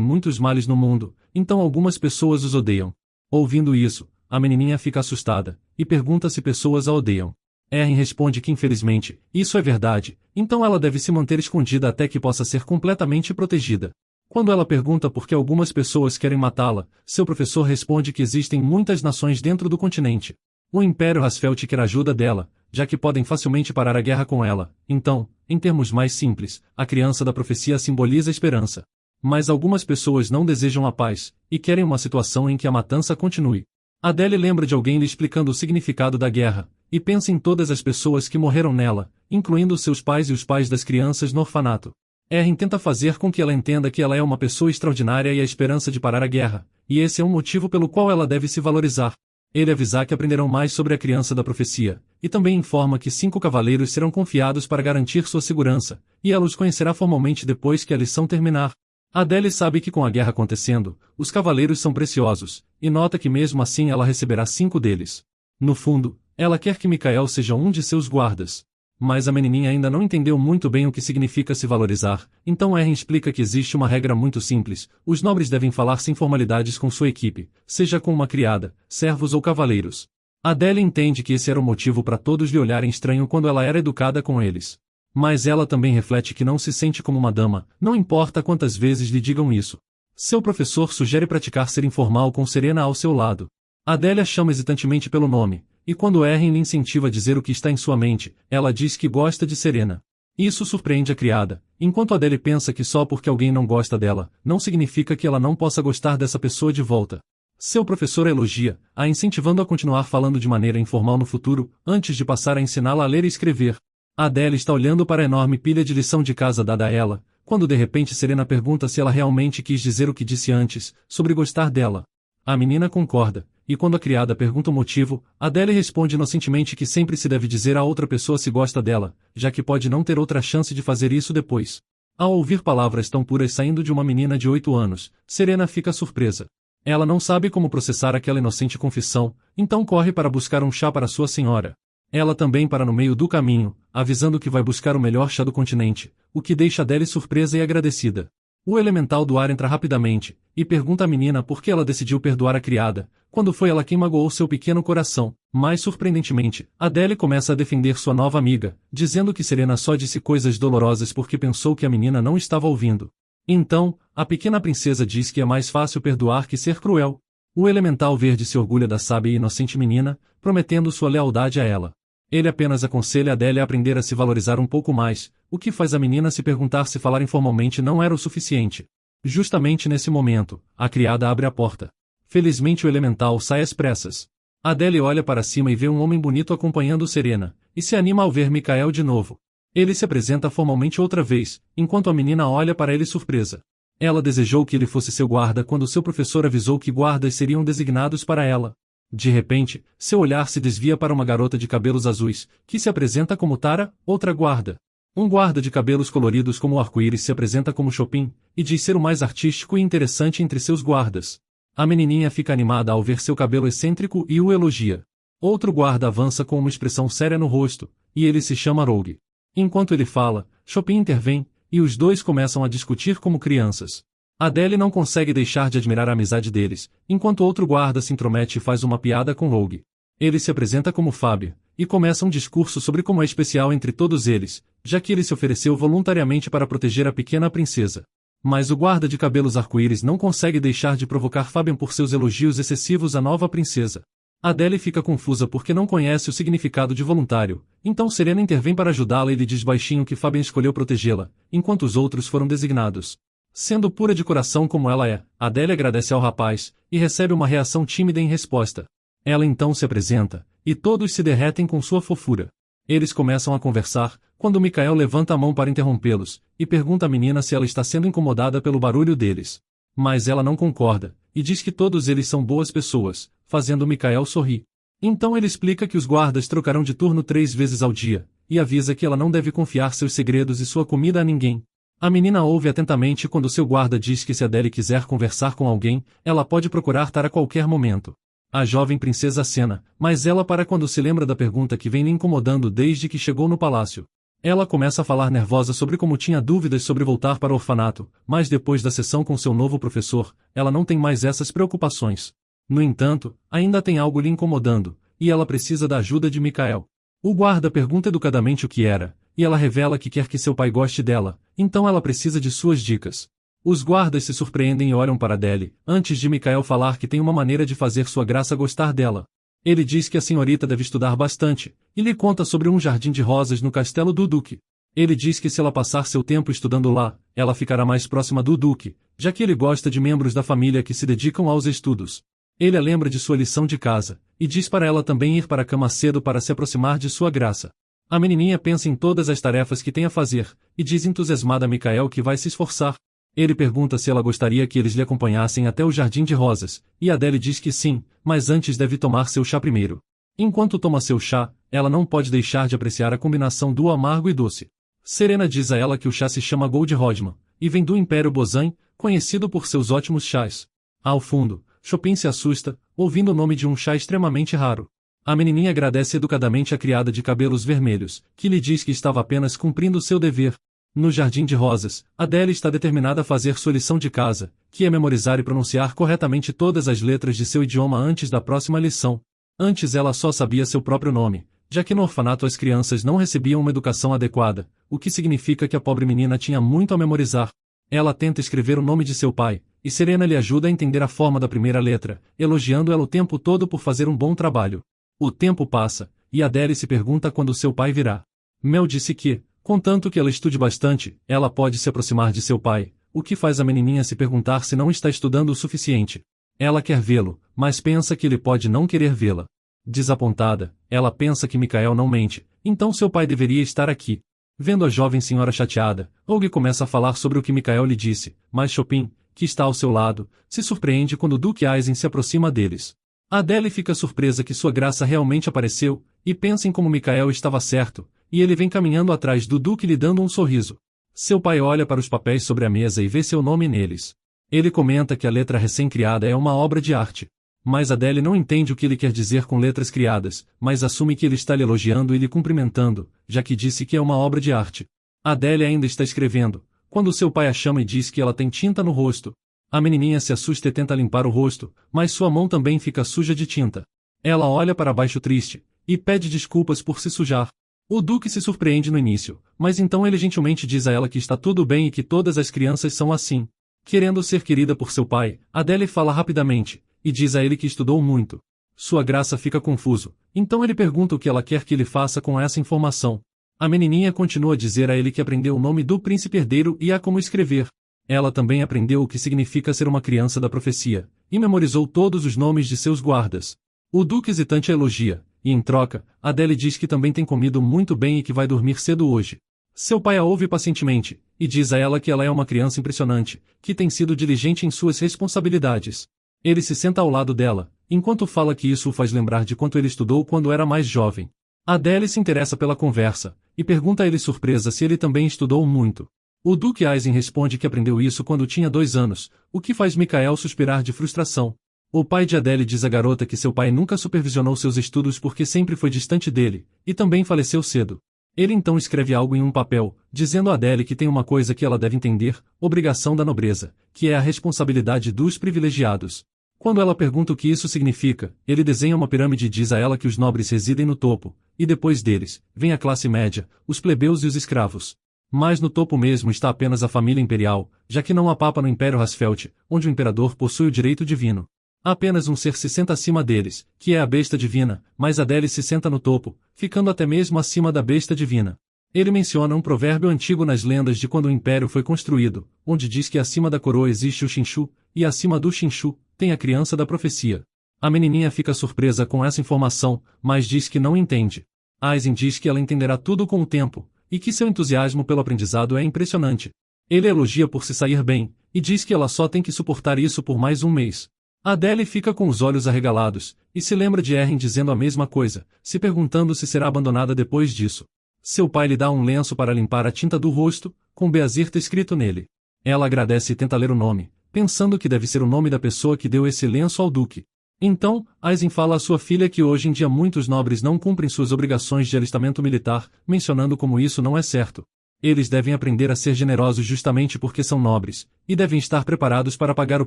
muitos males no mundo, então algumas pessoas os odeiam. Ouvindo isso, a menininha fica assustada, e pergunta se pessoas a odeiam. Eren responde que infelizmente, isso é verdade, então ela deve se manter escondida até que possa ser completamente protegida. Quando ela pergunta por que algumas pessoas querem matá-la, seu professor responde que existem muitas nações dentro do continente. O Império Hasfelt quer a ajuda dela, já que podem facilmente parar a guerra com ela. Então, em termos mais simples, a criança da profecia simboliza a esperança. Mas algumas pessoas não desejam a paz, e querem uma situação em que a matança continue. Adele lembra de alguém lhe explicando o significado da guerra, e pensa em todas as pessoas que morreram nela, incluindo seus pais e os pais das crianças no orfanato. Eren tenta fazer com que ela entenda que ela é uma pessoa extraordinária e a esperança de parar a guerra, e esse é um motivo pelo qual ela deve se valorizar. Ele avisa que aprenderão mais sobre a criança da profecia, e também informa que 5 cavaleiros serão confiados para garantir sua segurança, e ela os conhecerá formalmente depois que a lição terminar. Adele sabe que com a guerra acontecendo, os cavaleiros são preciosos, e nota que mesmo assim ela receberá 5 deles. No fundo, ela quer que Mikael seja um de seus guardas. Mas a menininha ainda não entendeu muito bem o que significa se valorizar, então Eren explica que existe uma regra muito simples: os nobres devem falar sem formalidades com sua equipe, seja com uma criada, servos ou cavaleiros. Adele entende que esse era o motivo para todos lhe olharem estranho quando ela era educada com eles. Mas ela também reflete que não se sente como uma dama, não importa quantas vezes lhe digam isso. Seu professor sugere praticar ser informal com Serena ao seu lado. Adele a chama hesitantemente pelo nome, e quando Eren lhe incentiva a dizer o que está em sua mente, ela diz que gosta de Serena. Isso surpreende a criada, enquanto Adele pensa que só porque alguém não gosta dela, não significa que ela não possa gostar dessa pessoa de volta. Seu professor a elogia, a incentivando a continuar falando de maneira informal no futuro, antes de passar a ensiná-la a ler e escrever. Adele está olhando para a enorme pilha de lição de casa dada a ela, quando de repente Serena pergunta se ela realmente quis dizer o que disse antes, sobre gostar dela. A menina concorda, e quando a criada pergunta o motivo, Adele responde inocentemente que sempre se deve dizer a outra pessoa se gosta dela, já que pode não ter outra chance de fazer isso depois. Ao ouvir palavras tão puras saindo de uma menina de 8 anos, Serena fica surpresa. Ela não sabe como processar aquela inocente confissão, então corre para buscar um chá para sua senhora. Ela também para no meio do caminho, avisando que vai buscar o melhor chá do continente, o que deixa Adele surpresa e agradecida. O elemental do ar entra rapidamente, e pergunta à menina por que ela decidiu perdoar a criada, quando foi ela quem magoou seu pequeno coração. Mais surpreendentemente, Adele começa a defender sua nova amiga, dizendo que Serena só disse coisas dolorosas porque pensou que a menina não estava ouvindo. Então, a pequena princesa diz que é mais fácil perdoar que ser cruel. O elemental verde se orgulha da sábia e inocente menina, prometendo sua lealdade a ela. Ele apenas aconselha Adele a aprender a se valorizar um pouco mais, o que faz a menina se perguntar se falar informalmente não era o suficiente. Justamente nesse momento, a criada abre a porta. Felizmente o elemental sai às pressas. Adele olha para cima e vê um homem bonito acompanhando Serena, e se anima ao ver Mikael de novo. Ele se apresenta formalmente outra vez, enquanto a menina olha para ele surpresa. Ela desejou que ele fosse seu guarda quando seu professor avisou que guardas seriam designados para ela. De repente, seu olhar se desvia para uma garota de cabelos azuis, que se apresenta como Tara, outra guarda. Um guarda de cabelos coloridos como o arco-íris se apresenta como Chopin, e diz ser o mais artístico e interessante entre seus guardas. A menininha fica animada ao ver seu cabelo excêntrico e o elogia. Outro guarda avança com uma expressão séria no rosto, e ele se chama Rogue. Enquanto ele fala, Chopin intervém, e os dois começam a discutir como crianças. Adele não consegue deixar de admirar a amizade deles, enquanto outro guarda se intromete e faz uma piada com Rogue. Ele se apresenta como Fábio, e começa um discurso sobre como é especial entre todos eles, já que ele se ofereceu voluntariamente para proteger a pequena princesa. Mas o guarda de cabelos arco-íris não consegue deixar de provocar Fabian por seus elogios excessivos à nova princesa. Adele fica confusa porque não conhece o significado de voluntário, então Serena intervém para ajudá-la e lhe diz baixinho que Fabian escolheu protegê-la, enquanto os outros foram designados. Sendo pura de coração como ela é, Adele agradece ao rapaz, e recebe uma reação tímida em resposta. Ela então se apresenta, e todos se derretem com sua fofura. Eles começam a conversar, quando Mikael levanta a mão para interrompê-los, e pergunta à menina se ela está sendo incomodada pelo barulho deles. Mas ela não concorda, e diz que todos eles são boas pessoas, fazendo Mikael sorrir. Então ele explica que os guardas trocarão de turno 3 vezes ao dia, e avisa que ela não deve confiar seus segredos e sua comida a ninguém. A menina ouve atentamente quando seu guarda diz que se Adele quiser conversar com alguém, ela pode procurar Tar a qualquer momento. A jovem princesa acena, mas ela para quando se lembra da pergunta que vem lhe incomodando desde que chegou no palácio. Ela começa a falar nervosa sobre como tinha dúvidas sobre voltar para o orfanato, mas depois da sessão com seu novo professor, ela não tem mais essas preocupações. No entanto, ainda tem algo lhe incomodando, e ela precisa da ajuda de Mikael. O guarda pergunta educadamente o que era, e ela revela que quer que seu pai goste dela, então ela precisa de suas dicas. Os guardas se surpreendem e olham para Adele, antes de Mikael falar que tem uma maneira de fazer sua graça gostar dela. Ele diz que a senhorita deve estudar bastante, e lhe conta sobre um jardim de rosas no castelo do Duque. Ele diz que se ela passar seu tempo estudando lá, ela ficará mais próxima do Duque, já que ele gosta de membros da família que se dedicam aos estudos. Ele a lembra de sua lição de casa, e diz para ela também ir para a cama cedo para se aproximar de sua graça. A menininha pensa em todas as tarefas que tem a fazer, e diz entusiasmada a Mikael que vai se esforçar. Ele pergunta se ela gostaria que eles lhe acompanhassem até o jardim de rosas, e Adele diz que sim, mas antes deve tomar seu chá primeiro. Enquanto toma seu chá, ela não pode deixar de apreciar a combinação do amargo e doce. Serena diz a ela que o chá se chama Gold Rodman, e vem do Império Bozan, conhecido por seus ótimos chás. Ao fundo, Chopin se assusta, ouvindo o nome de um chá extremamente raro. A menininha agradece educadamente a criada de cabelos vermelhos, que lhe diz que estava apenas cumprindo seu dever. No jardim de rosas, Adele está determinada a fazer sua lição de casa, que é memorizar e pronunciar corretamente todas as letras de seu idioma antes da próxima lição. Antes ela só sabia seu próprio nome, já que no orfanato as crianças não recebiam uma educação adequada, o que significa que a pobre menina tinha muito a memorizar. Ela tenta escrever o nome de seu pai, e Serena lhe ajuda a entender a forma da primeira letra, elogiando ela o tempo todo por fazer um bom trabalho. O tempo passa, e Adele se pergunta quando seu pai virá. Mel disse que, contanto que ela estude bastante, ela pode se aproximar de seu pai, o que faz a menininha se perguntar se não está estudando o suficiente. Ela quer vê-lo, mas pensa que ele pode não querer vê-la. Desapontada, ela pensa que Mikael não mente, então seu pai deveria estar aqui. Vendo a jovem senhora chateada, Olga começa a falar sobre o que Mikael lhe disse, mas Chopin, que está ao seu lado, se surpreende quando o Duque Aizen se aproxima deles. Adele fica surpresa que sua graça realmente apareceu, e pensa em como Mikael estava certo, e ele vem caminhando atrás do Duque lhe dando um sorriso. Seu pai olha para os papéis sobre a mesa e vê seu nome neles. Ele comenta que a letra recém-criada é uma obra de arte. Mas Adele não entende o que ele quer dizer com letras criadas, mas assume que ele está lhe elogiando e lhe cumprimentando, já que disse que é uma obra de arte. Adele ainda está escrevendo, quando seu pai a chama e diz que ela tem tinta no rosto. A menininha se assusta e tenta limpar o rosto, mas sua mão também fica suja de tinta. Ela olha para baixo triste, e pede desculpas por se sujar. O Duque se surpreende no início, mas então ele gentilmente diz a ela que está tudo bem e que todas as crianças são assim. Querendo ser querida por seu pai, Adele fala rapidamente, e diz a ele que estudou muito. Sua graça fica confuso, então ele pergunta o que ela quer que ele faça com essa informação. A menininha continua a dizer a ele que aprendeu o nome do príncipe herdeiro e a como escrever. Ela também aprendeu o que significa ser uma criança da profecia, e memorizou todos os nomes de seus guardas. O Duque hesitante a elogia, e em troca, Adele diz que também tem comido muito bem e que vai dormir cedo hoje. Seu pai a ouve pacientemente, e diz a ela que ela é uma criança impressionante, que tem sido diligente em suas responsabilidades. Ele se senta ao lado dela, enquanto fala que isso o faz lembrar de quanto ele estudou quando era mais jovem. Adele se interessa pela conversa, e pergunta a ele surpresa se ele também estudou muito. O Duque Aizen responde que aprendeu isso quando tinha 2 anos, o que faz Mikael suspirar de frustração. O pai de Adele diz à garota que seu pai nunca supervisionou seus estudos porque sempre foi distante dele, e também faleceu cedo. Ele então escreve algo em um papel, dizendo a Adele que tem uma coisa que ela deve entender, obrigação da nobreza, que é a responsabilidade dos privilegiados. Quando ela pergunta o que isso significa, ele desenha uma pirâmide e diz a ela que os nobres residem no topo, e depois deles, vem a classe média, os plebeus e os escravos. Mas no topo mesmo está apenas a família imperial, já que não há papa no Império Hasfeld, onde o imperador possui o direito divino. Apenas um ser se senta acima deles, que é a besta divina, mas Adele se senta no topo, ficando até mesmo acima da besta divina. Ele menciona um provérbio antigo nas lendas de quando o Império foi construído, onde diz que acima da coroa existe o Shinshu, e acima do Shinshu, tem a criança da profecia. A menininha fica surpresa com essa informação, mas diz que não entende. Aizen diz que ela entenderá tudo com o tempo, e que seu entusiasmo pelo aprendizado é impressionante. Ele a elogia por se sair bem, e diz que ela só tem que suportar isso por mais um mês. Adele fica com os olhos arregalados, e se lembra de Eren dizendo a mesma coisa, se perguntando se será abandonada depois disso. Seu pai lhe dá um lenço para limpar a tinta do rosto, com Beazirta escrito nele. Ela agradece e tenta ler o nome, pensando que deve ser o nome da pessoa que deu esse lenço ao duque. Então, Aizen fala à sua filha que hoje em dia muitos nobres não cumprem suas obrigações de alistamento militar, mencionando como isso não é certo. Eles devem aprender a ser generosos justamente porque são nobres, e devem estar preparados para pagar o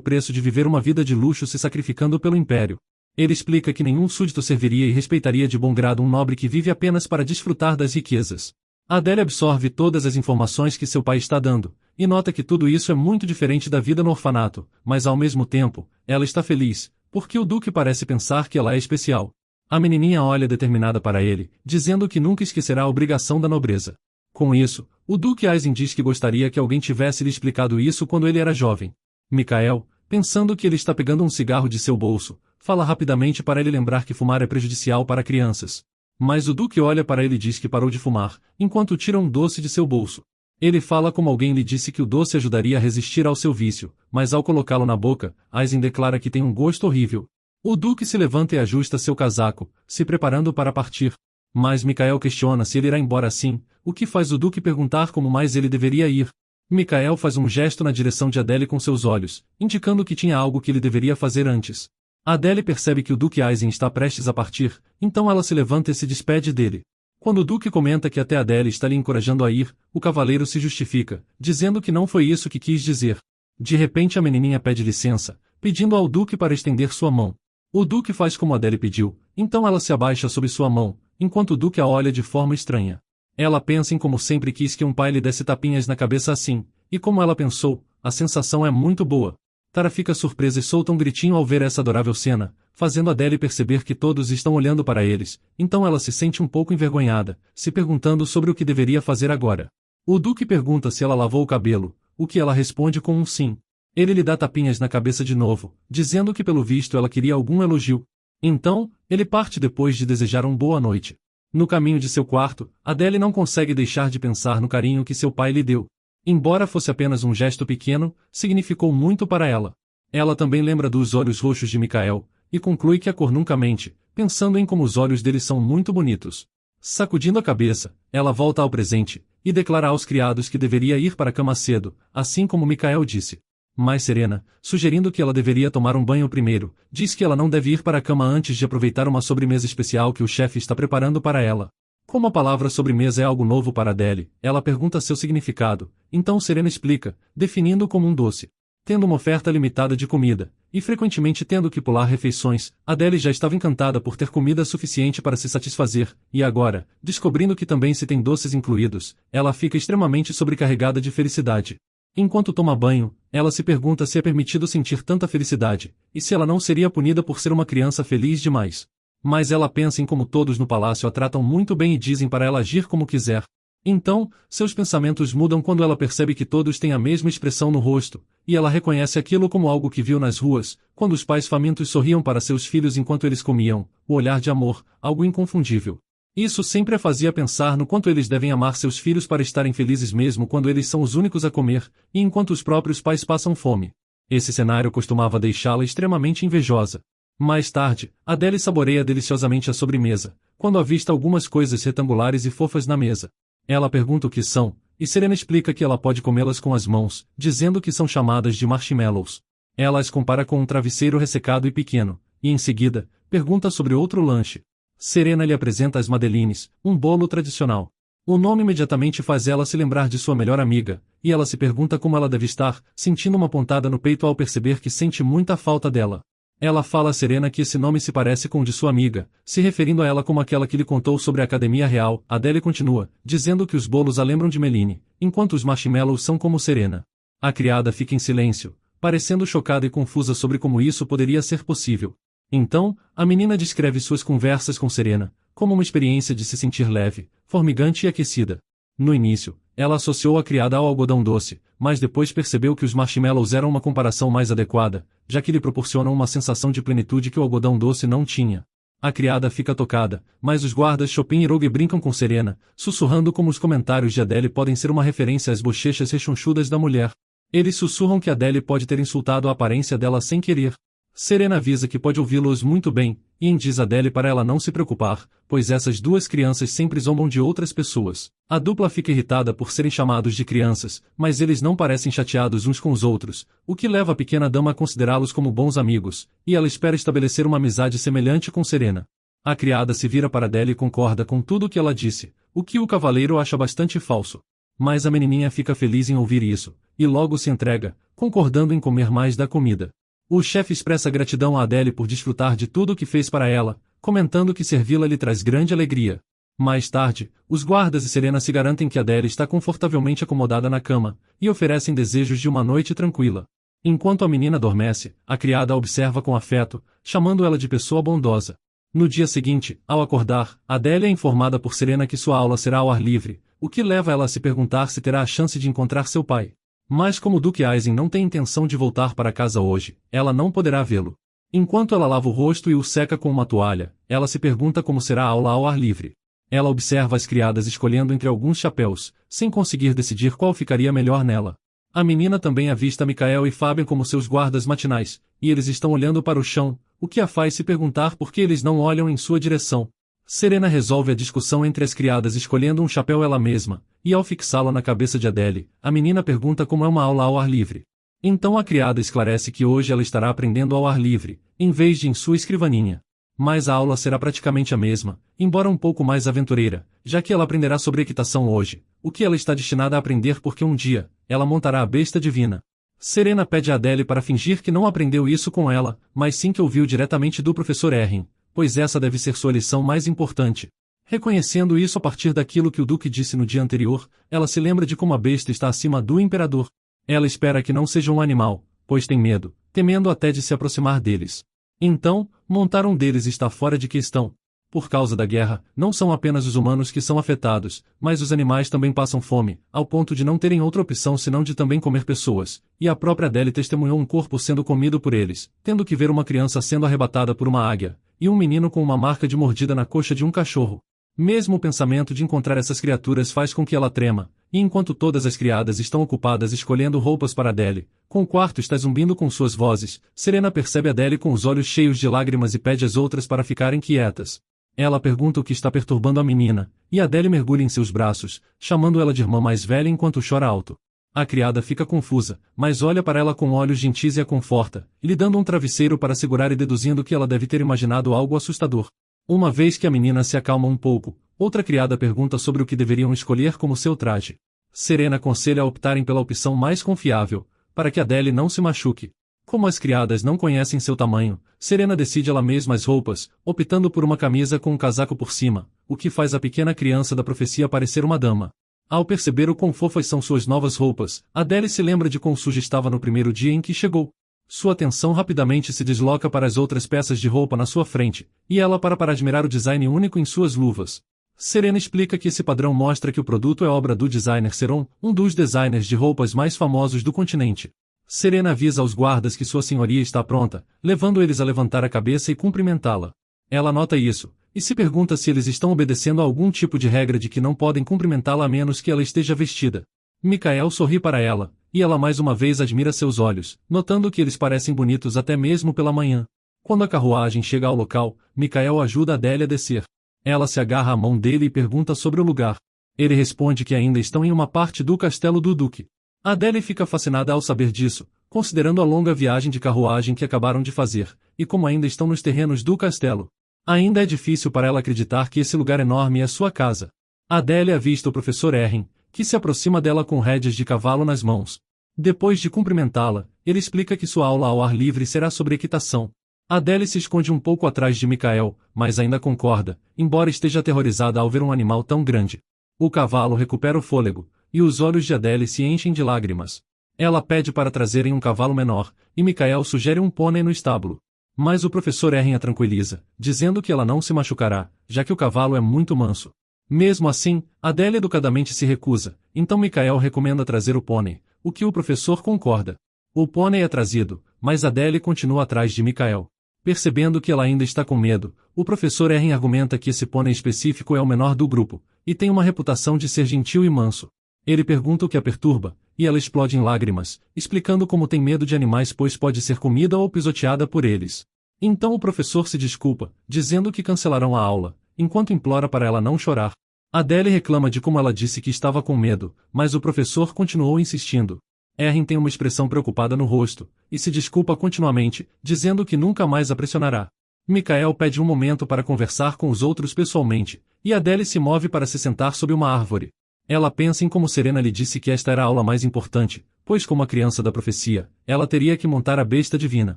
preço de viver uma vida de luxo se sacrificando pelo império. Ele explica que nenhum súdito serviria e respeitaria de bom grado um nobre que vive apenas para desfrutar das riquezas. Adele absorve todas as informações que seu pai está dando, e nota que tudo isso é muito diferente da vida no orfanato, mas ao mesmo tempo, ela está feliz, porque o Duque parece pensar que ela é especial. A menininha olha determinada para ele, dizendo que nunca esquecerá a obrigação da nobreza. Com isso, o Duque Aizen diz que gostaria que alguém tivesse lhe explicado isso quando ele era jovem. Mikael, pensando que ele está pegando um cigarro de seu bolso, fala rapidamente para ele lembrar que fumar é prejudicial para crianças. Mas o Duque olha para ele e diz que parou de fumar, enquanto tira um doce de seu bolso. Ele fala como alguém lhe disse que o doce ajudaria a resistir ao seu vício, mas ao colocá-lo na boca, Aizen declara que tem um gosto horrível. O Duque se levanta e ajusta seu casaco, se preparando para partir. Mas Mikael questiona se ele irá embora assim, o que faz o Duque perguntar como mais ele deveria ir. Mikael faz um gesto na direção de Adele com seus olhos, indicando que tinha algo que ele deveria fazer antes. Adele percebe que o Duque Aizen está prestes a partir, então ela se levanta e se despede dele. Quando o Duque comenta que até Adele está lhe encorajando a ir, o cavaleiro se justifica, dizendo que não foi isso que quis dizer. De repente a menininha pede licença, pedindo ao Duque para estender sua mão. O Duque faz como Adele pediu, então ela se abaixa sob sua mão, enquanto o Duque a olha de forma estranha. Ela pensa em como sempre quis que um pai lhe desse tapinhas na cabeça assim, e como ela pensou, a sensação é muito boa. Tara fica surpresa e solta um gritinho ao ver essa adorável cena, fazendo Adele perceber que todos estão olhando para eles, então ela se sente um pouco envergonhada, se perguntando sobre o que deveria fazer agora. O Duque pergunta se ela lavou o cabelo, o que ela responde com um sim. Ele lhe dá tapinhas na cabeça de novo, dizendo que pelo visto ela queria algum elogio. Então, ele parte depois de desejar uma boa noite. No caminho de seu quarto, Adele não consegue deixar de pensar no carinho que seu pai lhe deu. Embora fosse apenas um gesto pequeno, significou muito para ela. Ela também lembra dos olhos roxos de Mikael, e conclui que a cor nunca mente, pensando em como os olhos dele são muito bonitos. Sacudindo a cabeça, ela volta ao presente, e declara aos criados que deveria ir para a cama cedo, assim como Mikael disse. Mas Serena, sugerindo que ela deveria tomar um banho primeiro, diz que ela não deve ir para a cama antes de aproveitar uma sobremesa especial que o chefe está preparando para ela. Como a palavra sobremesa é algo novo para Adele, ela pergunta seu significado, então Serena explica, definindo como um doce. Tendo uma oferta limitada de comida, e frequentemente tendo que pular refeições, Adele já estava encantada por ter comida suficiente para se satisfazer, e agora, descobrindo que também se tem doces incluídos, ela fica extremamente sobrecarregada de felicidade. Enquanto toma banho, ela se pergunta se é permitido sentir tanta felicidade, e se ela não seria punida por ser uma criança feliz demais. Mas ela pensa em como todos no palácio a tratam muito bem e dizem para ela agir como quiser. Então, seus pensamentos mudam quando ela percebe que todos têm a mesma expressão no rosto, e ela reconhece aquilo como algo que viu nas ruas, quando os pais famintos sorriam para seus filhos enquanto eles comiam, o olhar de amor, algo inconfundível. Isso sempre a fazia pensar no quanto eles devem amar seus filhos para estarem felizes mesmo quando eles são os únicos a comer, e enquanto os próprios pais passam fome. Esse cenário costumava deixá-la extremamente invejosa. Mais tarde, Adele saboreia deliciosamente a sobremesa, quando avista algumas coisas retangulares e fofas na mesa. Ela pergunta o que são, e Serena explica que ela pode comê-las com as mãos, dizendo que são chamadas de marshmallows. Ela as compara com um travesseiro ressecado e pequeno, e em seguida, pergunta sobre outro lanche. Serena lhe apresenta as madeleines, um bolo tradicional. O nome imediatamente faz ela se lembrar de sua melhor amiga, e ela se pergunta como ela deve estar, sentindo uma pontada no peito ao perceber que sente muita falta dela. Ela fala a Serena que esse nome se parece com o de sua amiga, se referindo a ela como aquela que lhe contou sobre a Academia Real. Adele continua, dizendo que os bolos a lembram de Meline, enquanto os marshmallows são como Serena. A criada fica em silêncio, parecendo chocada e confusa sobre como isso poderia ser possível. Então, a menina descreve suas conversas com Serena, como uma experiência de se sentir leve, formigante e aquecida. No início, Ela associou a criada ao algodão doce, mas depois percebeu que os marshmallows eram uma comparação mais adequada, já que lhe proporcionam uma sensação de plenitude que o algodão doce não tinha. A criada fica tocada, mas os guardas Chopin e Rogue brincam com Serena, sussurrando como os comentários de Adele podem ser uma referência às bochechas rechonchudas da mulher. Eles sussurram que Adele pode ter insultado a aparência dela sem querer. Serena avisa que pode ouvi-los muito bem, e diz Adele para ela não se preocupar, pois essas duas crianças sempre zombam de outras pessoas. A dupla fica irritada por serem chamados de crianças, mas eles não parecem chateados uns com os outros, o que leva a pequena dama a considerá-los como bons amigos, e ela espera estabelecer uma amizade semelhante com Serena. A criada se vira para Adele e concorda com tudo o que ela disse, o que o cavaleiro acha bastante falso. Mas a menininha fica feliz em ouvir isso, e logo se entrega, concordando em comer mais da comida. O chefe expressa gratidão a Adele por desfrutar de tudo o que fez para ela, comentando que servi-la lhe traz grande alegria. Mais tarde, os guardas e Serena se garantem que Adele está confortavelmente acomodada na cama, e oferecem desejos de uma noite tranquila. Enquanto a menina adormece, a criada a observa com afeto, chamando ela de pessoa bondosa. No dia seguinte, ao acordar, Adele é informada por Serena que sua aula será ao ar livre, o que leva ela a se perguntar se terá a chance de encontrar seu pai. Mas como o Duque Aizen não tem intenção de voltar para casa hoje, ela não poderá vê-lo. Enquanto ela lava o rosto e o seca com uma toalha, ela se pergunta como será a aula ao ar livre. Ela observa as criadas escolhendo entre alguns chapéus, sem conseguir decidir qual ficaria melhor nela. A menina também avista Michael e Fabian como seus guardas matinais, e eles estão olhando para o chão, o que a faz se perguntar por que eles não olham em sua direção. Serena resolve a discussão entre as criadas escolhendo um chapéu ela mesma, e ao fixá-lo na cabeça de Adele, a menina pergunta como é uma aula ao ar livre. Então a criada esclarece que hoje ela estará aprendendo ao ar livre, em vez de em sua escrivaninha. Mas a aula será praticamente a mesma, embora um pouco mais aventureira, já que ela aprenderá sobre equitação hoje, o que ela está destinada a aprender porque um dia, ela montará a besta divina. Serena pede a Adele para fingir que não aprendeu isso com ela, mas sim que ouviu diretamente do professor Errin, pois essa deve ser sua lição mais importante. Reconhecendo isso a partir daquilo que o Duque disse no dia anterior, ela se lembra de como a besta está acima do imperador. Ela espera que não seja um animal, pois tem medo, temendo até de se aproximar deles. Então, montar um deles está fora de questão. Por causa da guerra, não são apenas os humanos que são afetados, mas os animais também passam fome, ao ponto de não terem outra opção senão de também comer pessoas, e a própria Adele testemunhou um corpo sendo comido por eles, tendo que ver uma criança sendo arrebatada por uma águia, e um menino com uma marca de mordida na coxa de um cachorro. Mesmo o pensamento de encontrar essas criaturas faz com que ela trema, e enquanto todas as criadas estão ocupadas escolhendo roupas para Adele, com o quarto está zumbindo com suas vozes, Serena percebe Adele com os olhos cheios de lágrimas e pede às outras para ficarem quietas. Ela pergunta o que está perturbando a menina, e Adele mergulha em seus braços, chamando ela de irmã mais velha enquanto chora alto. A criada fica confusa, mas olha para ela com olhos gentis e a conforta, lhe dando um travesseiro para segurar e deduzindo que ela deve ter imaginado algo assustador. Uma vez que a menina se acalma um pouco, outra criada pergunta sobre o que deveriam escolher como seu traje. Serena aconselha a optarem pela opção mais confiável, para que Adele não se machuque. Como as criadas não conhecem seu tamanho, Serena decide ela mesma as roupas, optando por uma camisa com um casaco por cima, o que faz a pequena criança da profecia parecer uma dama. Ao perceber o quão fofas são suas novas roupas, Adele se lembra de quão suja estava no primeiro dia em que chegou. Sua atenção rapidamente se desloca para as outras peças de roupa na sua frente, e ela para admirar o design único em suas luvas. Serena explica que esse padrão mostra que o produto é obra do designer Ceron, um dos designers de roupas mais famosos do continente. Serena avisa aos guardas que sua senhoria está pronta, levando eles a levantar a cabeça e cumprimentá-la. Ela nota isso, e se pergunta se eles estão obedecendo a algum tipo de regra de que não podem cumprimentá-la a menos que ela esteja vestida. Michael sorri para ela, e ela mais uma vez admira seus olhos, notando que eles parecem bonitos até mesmo pela manhã. Quando a carruagem chega ao local, Michael ajuda Adele a descer. Ela se agarra à mão dele e pergunta sobre o lugar. Ele responde que ainda estão em uma parte do castelo do Duque. Adele fica fascinada ao saber disso, considerando a longa viagem de carruagem que acabaram de fazer, e como ainda estão nos terrenos do castelo. Ainda é difícil para ela acreditar que esse lugar enorme é sua casa. Adele avista o professor Errin, que se aproxima dela com rédeas de cavalo nas mãos. Depois de cumprimentá-la, ele explica que sua aula ao ar livre será sobre equitação. Adele se esconde um pouco atrás de Michael, mas ainda concorda, embora esteja aterrorizada ao ver um animal tão grande. O cavalo recupera o fôlego, e os olhos de Adele se enchem de lágrimas. Ela pede para trazerem um cavalo menor, e Michael sugere um pônei no estábulo. Mas o professor Errin a tranquiliza, dizendo que ela não se machucará, já que o cavalo é muito manso. Mesmo assim, Adele educadamente se recusa, então Michael recomenda trazer o pônei, o que o professor concorda. O pônei é trazido, mas Adele continua atrás de Michael. Percebendo que ela ainda está com medo, o professor Erin argumenta que esse pônei específico é o menor do grupo, e tem uma reputação de ser gentil e manso. Ele pergunta o que a perturba, e ela explode em lágrimas, explicando como tem medo de animais pois pode ser comida ou pisoteada por eles. Então o professor se desculpa, dizendo que cancelarão a aula, enquanto implora para ela não chorar. Adele reclama de como ela disse que estava com medo, mas o professor continuou insistindo. Erin tem uma expressão preocupada no rosto, e se desculpa continuamente, dizendo que nunca mais a pressionará. Michael pede um momento para conversar com os outros pessoalmente, e Adele se move para se sentar sob uma árvore. Ela pensa em como Serena lhe disse que esta era a aula mais importante, pois como a criança da profecia, ela teria que montar a besta divina.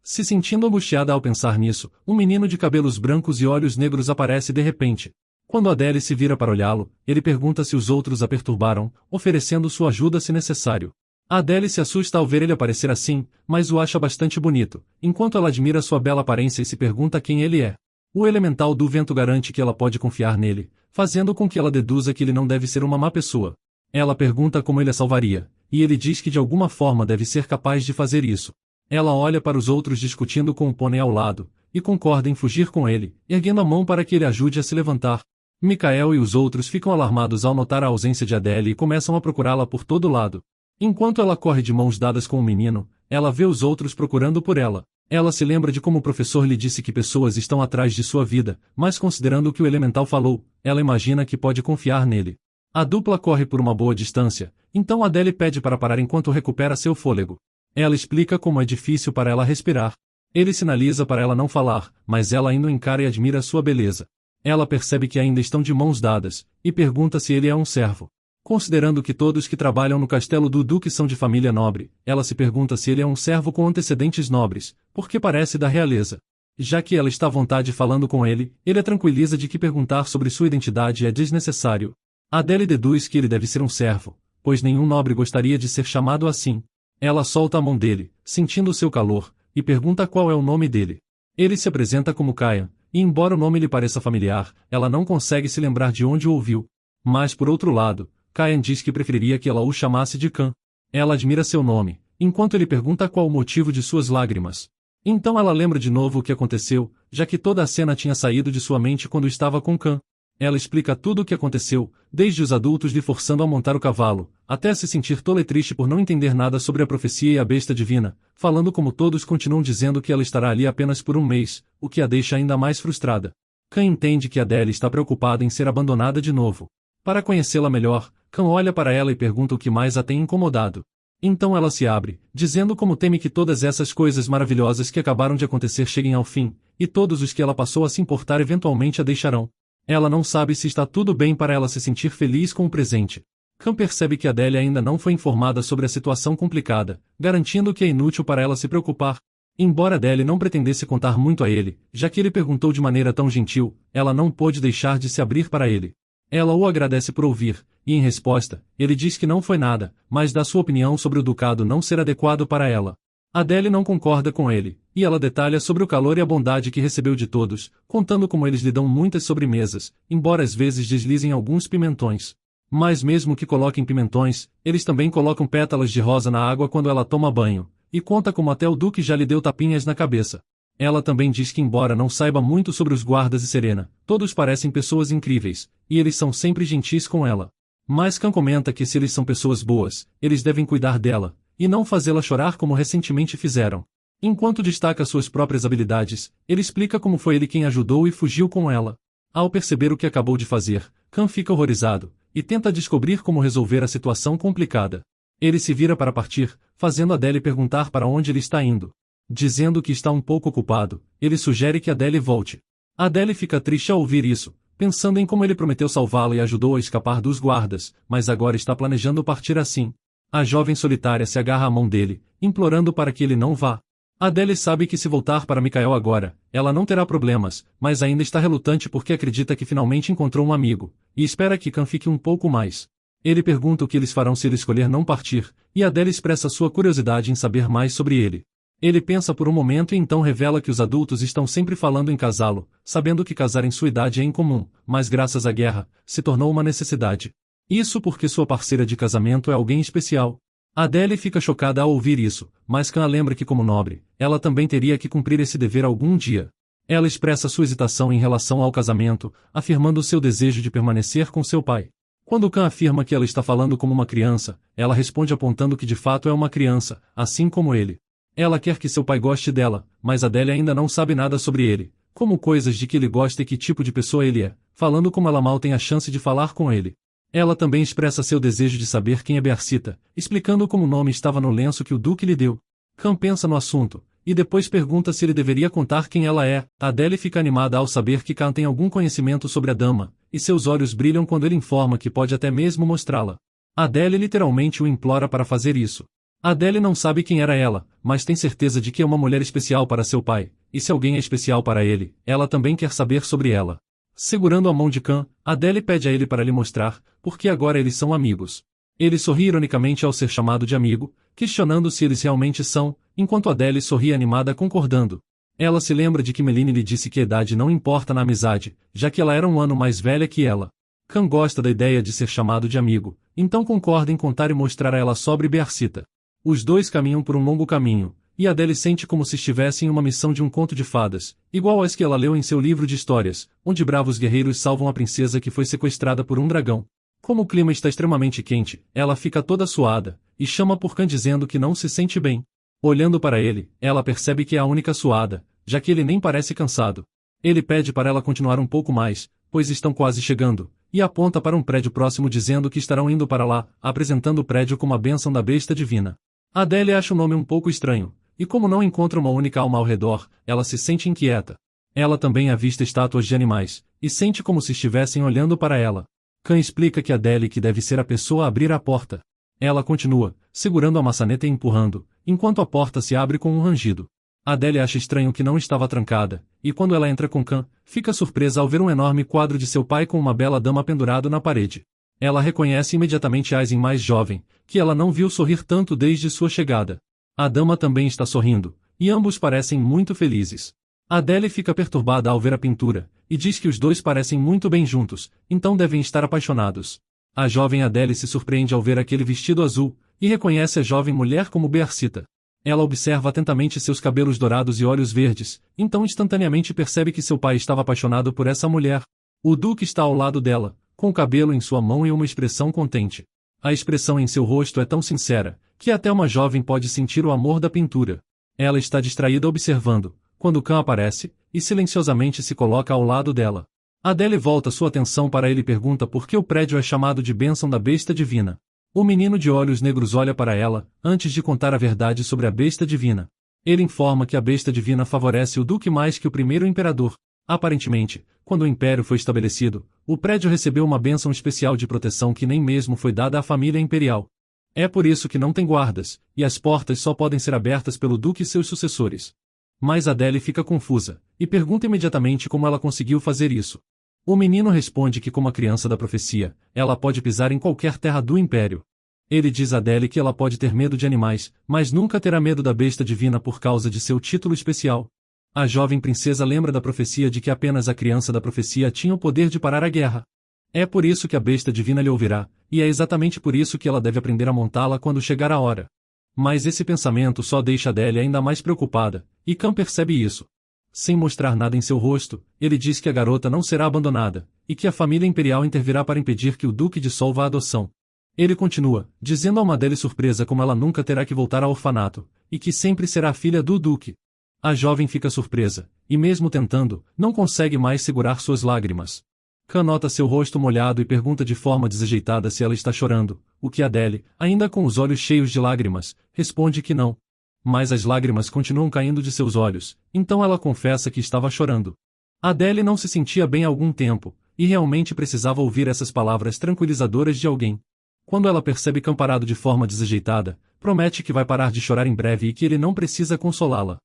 Se sentindo angustiada ao pensar nisso, um menino de cabelos brancos e olhos negros aparece de repente. Quando Adele se vira para olhá-lo, ele pergunta se os outros a perturbaram, oferecendo sua ajuda se necessário. Adele se assusta ao ver ele aparecer assim, mas o acha bastante bonito, enquanto ela admira sua bela aparência e se pergunta quem ele é. O elemental do vento garante que ela pode confiar nele, fazendo com que ela deduza que ele não deve ser uma má pessoa. Ela pergunta como ele a salvaria, e ele diz que de alguma forma deve ser capaz de fazer isso. Ela olha para os outros discutindo com o pônei ao lado, e concorda em fugir com ele, erguendo a mão para que ele ajude a se levantar. Michael e os outros ficam alarmados ao notar a ausência de Adele e começam a procurá-la por todo lado. Enquanto ela corre de mãos dadas com o menino, ela vê os outros procurando por ela. Ela se lembra de como o professor lhe disse que pessoas estão atrás de sua vida, mas considerando o que o elemental falou, ela imagina que pode confiar nele. A dupla corre por uma boa distância, então Adele pede para parar enquanto recupera seu fôlego. Ela explica como é difícil para ela respirar. Ele sinaliza para ela não falar, mas ela ainda o encara e admira sua beleza. Ela percebe que ainda estão de mãos dadas, e pergunta se ele é um servo. Considerando que todos que trabalham no castelo do Duque são de família nobre, ela se pergunta se ele é um servo com antecedentes nobres, porque parece da realeza. Já que ela está à vontade falando com ele, ele a tranquiliza de que perguntar sobre sua identidade é desnecessário. Adele deduz que ele deve ser um servo, pois nenhum nobre gostaria de ser chamado assim. Ela solta a mão dele, sentindo seu calor, e pergunta qual é o nome dele. Ele se apresenta como Kyan, e embora o nome lhe pareça familiar, ela não consegue se lembrar de onde o ouviu. Mas por outro lado, Kyan diz que preferiria que ela o chamasse de Khan. Ela admira seu nome, enquanto ele pergunta qual o motivo de suas lágrimas. Então ela lembra de novo o que aconteceu, já que toda a cena tinha saído de sua mente quando estava com Khan. Ela explica tudo o que aconteceu, desde os adultos lhe forçando a montar o cavalo, até se sentir tola e triste por não entender nada sobre a profecia e a besta divina, falando como todos continuam dizendo que ela estará ali apenas por um mês, o que a deixa ainda mais frustrada. Khan entende que Adele está preocupada em ser abandonada de novo. Para conhecê-la melhor, Khan olha para ela e pergunta o que mais a tem incomodado. Então ela se abre, dizendo como teme que todas essas coisas maravilhosas que acabaram de acontecer cheguem ao fim, e todos os que ela passou a se importar eventualmente a deixarão. Ela não sabe se está tudo bem para ela se sentir feliz com o presente. Khan percebe que Adele ainda não foi informada sobre a situação complicada, garantindo que é inútil para ela se preocupar. Embora Adele não pretendesse contar muito a ele, já que ele perguntou de maneira tão gentil, ela não pôde deixar de se abrir para ele. Ela o agradece por ouvir, e em resposta, ele diz que não foi nada, mas dá sua opinião sobre o ducado não ser adequado para ela. Adele não concorda com ele, e ela detalha sobre o calor e a bondade que recebeu de todos, contando como eles lhe dão muitas sobremesas, embora às vezes deslizem alguns pimentões. Mas mesmo que coloquem pimentões, eles também colocam pétalas de rosa na água quando ela toma banho, e conta como até o Duque já lhe deu tapinhas na cabeça. Ela também diz que embora não saiba muito sobre os guardas e Serena, todos parecem pessoas incríveis, e eles são sempre gentis com ela. Mas Khan comenta que se eles são pessoas boas, eles devem cuidar dela, e não fazê-la chorar como recentemente fizeram. Enquanto destaca suas próprias habilidades, ele explica como foi ele quem ajudou e fugiu com ela. Ao perceber o que acabou de fazer, Khan fica horrorizado, e tenta descobrir como resolver a situação complicada. Ele se vira para partir, fazendo Adele perguntar para onde ele está indo. Dizendo que está um pouco ocupado, ele sugere que Adele volte. Adele fica triste ao ouvir isso, pensando em como ele prometeu salvá-la e ajudou a escapar dos guardas, mas agora está planejando partir assim. A jovem solitária se agarra à mão dele, implorando para que ele não vá. Adele sabe que se voltar para Michael agora, ela não terá problemas, mas ainda está relutante porque acredita que finalmente encontrou um amigo, e espera que Khan fique um pouco mais. Ele pergunta o que eles farão se ele escolher não partir, e Adele expressa sua curiosidade em saber mais sobre ele. Ele pensa por um momento e então revela que os adultos estão sempre falando em casá-lo, sabendo que casar em sua idade é incomum, mas graças à guerra, se tornou uma necessidade. Isso porque sua parceira de casamento é alguém especial. Adele fica chocada ao ouvir isso, mas Khan a lembra que como nobre, ela também teria que cumprir esse dever algum dia. Ela expressa sua hesitação em relação ao casamento, afirmando seu desejo de permanecer com seu pai. Quando Khan afirma que ela está falando como uma criança, ela responde apontando que de fato é uma criança, assim como ele. Ela quer que seu pai goste dela, mas Adele ainda não sabe nada sobre ele, como coisas de que ele gosta e que tipo de pessoa ele é, falando como ela mal tem a chance de falar com ele. Ela também expressa seu desejo de saber quem é Bersita, explicando como o nome estava no lenço que o Duque lhe deu. Khan pensa no assunto, e depois pergunta se ele deveria contar quem ela é. Adele fica animada ao saber que Khan tem algum conhecimento sobre a dama, e seus olhos brilham quando ele informa que pode até mesmo mostrá-la. Adele literalmente o implora para fazer isso. Adele não sabe quem era ela, mas tem certeza de que é uma mulher especial para seu pai, e se alguém é especial para ele, ela também quer saber sobre ela. Segurando a mão de Khan, Adele pede a ele para lhe mostrar, porque agora eles são amigos. Ele sorri ironicamente ao ser chamado de amigo, questionando se eles realmente são, enquanto Adele sorri animada concordando. Ela se lembra de que Meline lhe disse que a idade não importa na amizade, já que ela era um ano mais velha que ela. Khan gosta da ideia de ser chamado de amigo, então concorda em contar e mostrar a ela sobre Bersita. Os dois caminham por um longo caminho, e Adele sente como se estivesse em uma missão de um conto de fadas, igual às que ela leu em seu livro de histórias, onde bravos guerreiros salvam a princesa que foi sequestrada por um dragão. Como o clima está extremamente quente, ela fica toda suada, e chama por Khan dizendo que não se sente bem. Olhando para ele, ela percebe que é a única suada, já que ele nem parece cansado. Ele pede para ela continuar um pouco mais, pois estão quase chegando, e aponta para um prédio próximo dizendo que estarão indo para lá, apresentando o prédio como a bênção da besta divina. Adele acha o nome um pouco estranho, e como não encontra uma única alma ao redor, ela se sente inquieta. Ela também avista estátuas de animais, e sente como se estivessem olhando para ela. Khan explica que Adele que deve ser a pessoa a abrir a porta. Ela continua, segurando a maçaneta e empurrando, enquanto a porta se abre com um rangido. Adele acha estranho que não estava trancada, e quando ela entra com Khan, fica surpresa ao ver um enorme quadro de seu pai com uma bela dama pendurado na parede. Ela reconhece imediatamente Aizen mais jovem, que ela não viu sorrir tanto desde sua chegada. A dama também está sorrindo, e ambos parecem muito felizes. Adele fica perturbada ao ver a pintura, e diz que os dois parecem muito bem juntos, então devem estar apaixonados. A jovem Adele se surpreende ao ver aquele vestido azul, e reconhece a jovem mulher como Bersita. Ela observa atentamente seus cabelos dourados e olhos verdes, então instantaneamente percebe que seu pai estava apaixonado por essa mulher. O Duque está ao lado dela, com o cabelo em sua mão e uma expressão contente. A expressão em seu rosto é tão sincera, que até uma jovem pode sentir o amor da pintura. Ela está distraída observando, quando Khan aparece, e silenciosamente se coloca ao lado dela. Adele volta sua atenção para ele e pergunta por que o prédio é chamado de bênção da besta divina. O menino de olhos negros olha para ela, antes de contar a verdade sobre a besta divina. Ele informa que a besta divina favorece o Duque mais que o primeiro imperador. Aparentemente, quando o império foi estabelecido, o prédio recebeu uma bênção especial de proteção que nem mesmo foi dada à família imperial. É por isso que não tem guardas, e as portas só podem ser abertas pelo Duque e seus sucessores. Mas Adele fica confusa, e pergunta imediatamente como ela conseguiu fazer isso. O menino responde que como a criança da profecia, ela pode pisar em qualquer terra do império. Ele diz a Adele que ela pode ter medo de animais, mas nunca terá medo da besta divina por causa de seu título especial. A jovem princesa lembra da profecia de que apenas a criança da profecia tinha o poder de parar a guerra. É por isso que a besta divina lhe ouvirá, e é exatamente por isso que ela deve aprender a montá-la quando chegar a hora. Mas esse pensamento só deixa Adele ainda mais preocupada, e Khan percebe isso. Sem mostrar nada em seu rosto, ele diz que a garota não será abandonada, e que a família imperial intervirá para impedir que o Duque dissolva a adoção. Ele continua, dizendo a uma Adele surpresa como ela nunca terá que voltar ao orfanato, e que sempre será filha do Duque. A jovem fica surpresa, e mesmo tentando, não consegue mais segurar suas lágrimas. Khan nota seu rosto molhado e pergunta de forma desajeitada se ela está chorando, o que Adele, ainda com os olhos cheios de lágrimas, responde que não. Mas as lágrimas continuam caindo de seus olhos, então ela confessa que estava chorando. Adele não se sentia bem há algum tempo, e realmente precisava ouvir essas palavras tranquilizadoras de alguém. Quando ela percebe Khan parado de forma desajeitada, promete que vai parar de chorar em breve e que ele não precisa consolá-la.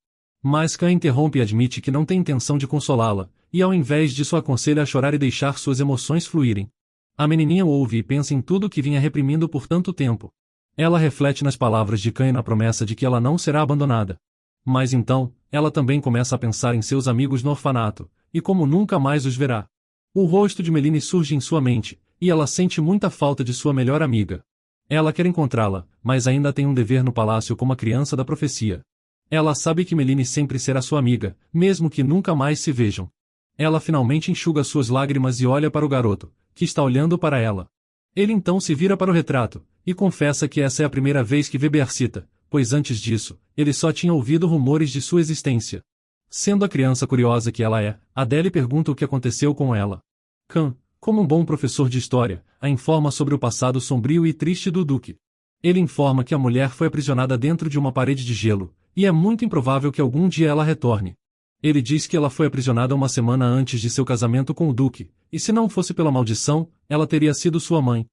Mas Khan interrompe e admite que não tem intenção de consolá-la, e ao invés disso aconselha a chorar e deixar suas emoções fluírem. A menininha ouve e pensa em tudo que vinha reprimindo por tanto tempo. Ela reflete nas palavras de Khan e na promessa de que ela não será abandonada. Mas então, ela também começa a pensar em seus amigos no orfanato, e como nunca mais os verá. O rosto de Meline surge em sua mente, e ela sente muita falta de sua melhor amiga. Ela quer encontrá-la, mas ainda tem um dever no palácio como a criança da profecia. Ela sabe que Meline sempre será sua amiga, mesmo que nunca mais se vejam. Ela finalmente enxuga suas lágrimas e olha para o garoto, que está olhando para ela. Ele então se vira para o retrato, e confessa que essa é a primeira vez que vê Bearcita, pois antes disso, ele só tinha ouvido rumores de sua existência. Sendo a criança curiosa que ela é, Adele pergunta o que aconteceu com ela. Khan, como um bom professor de história, a informa sobre o passado sombrio e triste do Duque. Ele informa que a mulher foi aprisionada dentro de uma parede de gelo, e é muito improvável que algum dia ela retorne. Ele diz que ela foi aprisionada uma semana antes de seu casamento com o Duque, e se não fosse pela maldição, ela teria sido sua mãe.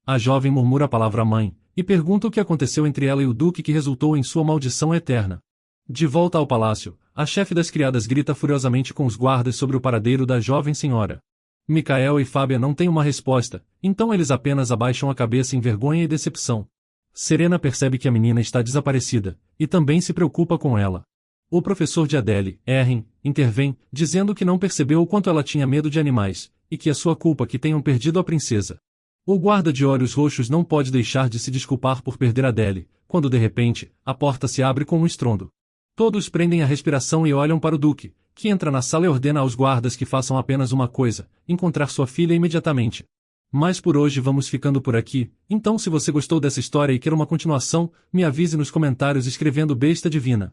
A jovem murmura a palavra mãe, e pergunta o que aconteceu entre ela e o Duque que resultou em sua maldição eterna. De volta ao palácio, a chefe das criadas grita furiosamente com os guardas sobre o paradeiro da jovem senhora. Micael e Fábia não têm uma resposta, então eles apenas abaixam a cabeça em vergonha e decepção. Serena percebe que a menina está desaparecida, e também se preocupa com ela. O professor de Adele, Erin, intervém, dizendo que não percebeu o quanto ela tinha medo de animais, e que é sua culpa que tenham perdido a princesa. O guarda de olhos roxos não pode deixar de se desculpar por perder Adele, quando de repente, a porta se abre com um estrondo. Todos prendem a respiração e olham para o Duque, que entra na sala e ordena aos guardas que façam apenas uma coisa, encontrar sua filha imediatamente. Mas por hoje vamos ficando por aqui, então se você gostou dessa história e quer uma continuação, me avise nos comentários escrevendo Besta Divina.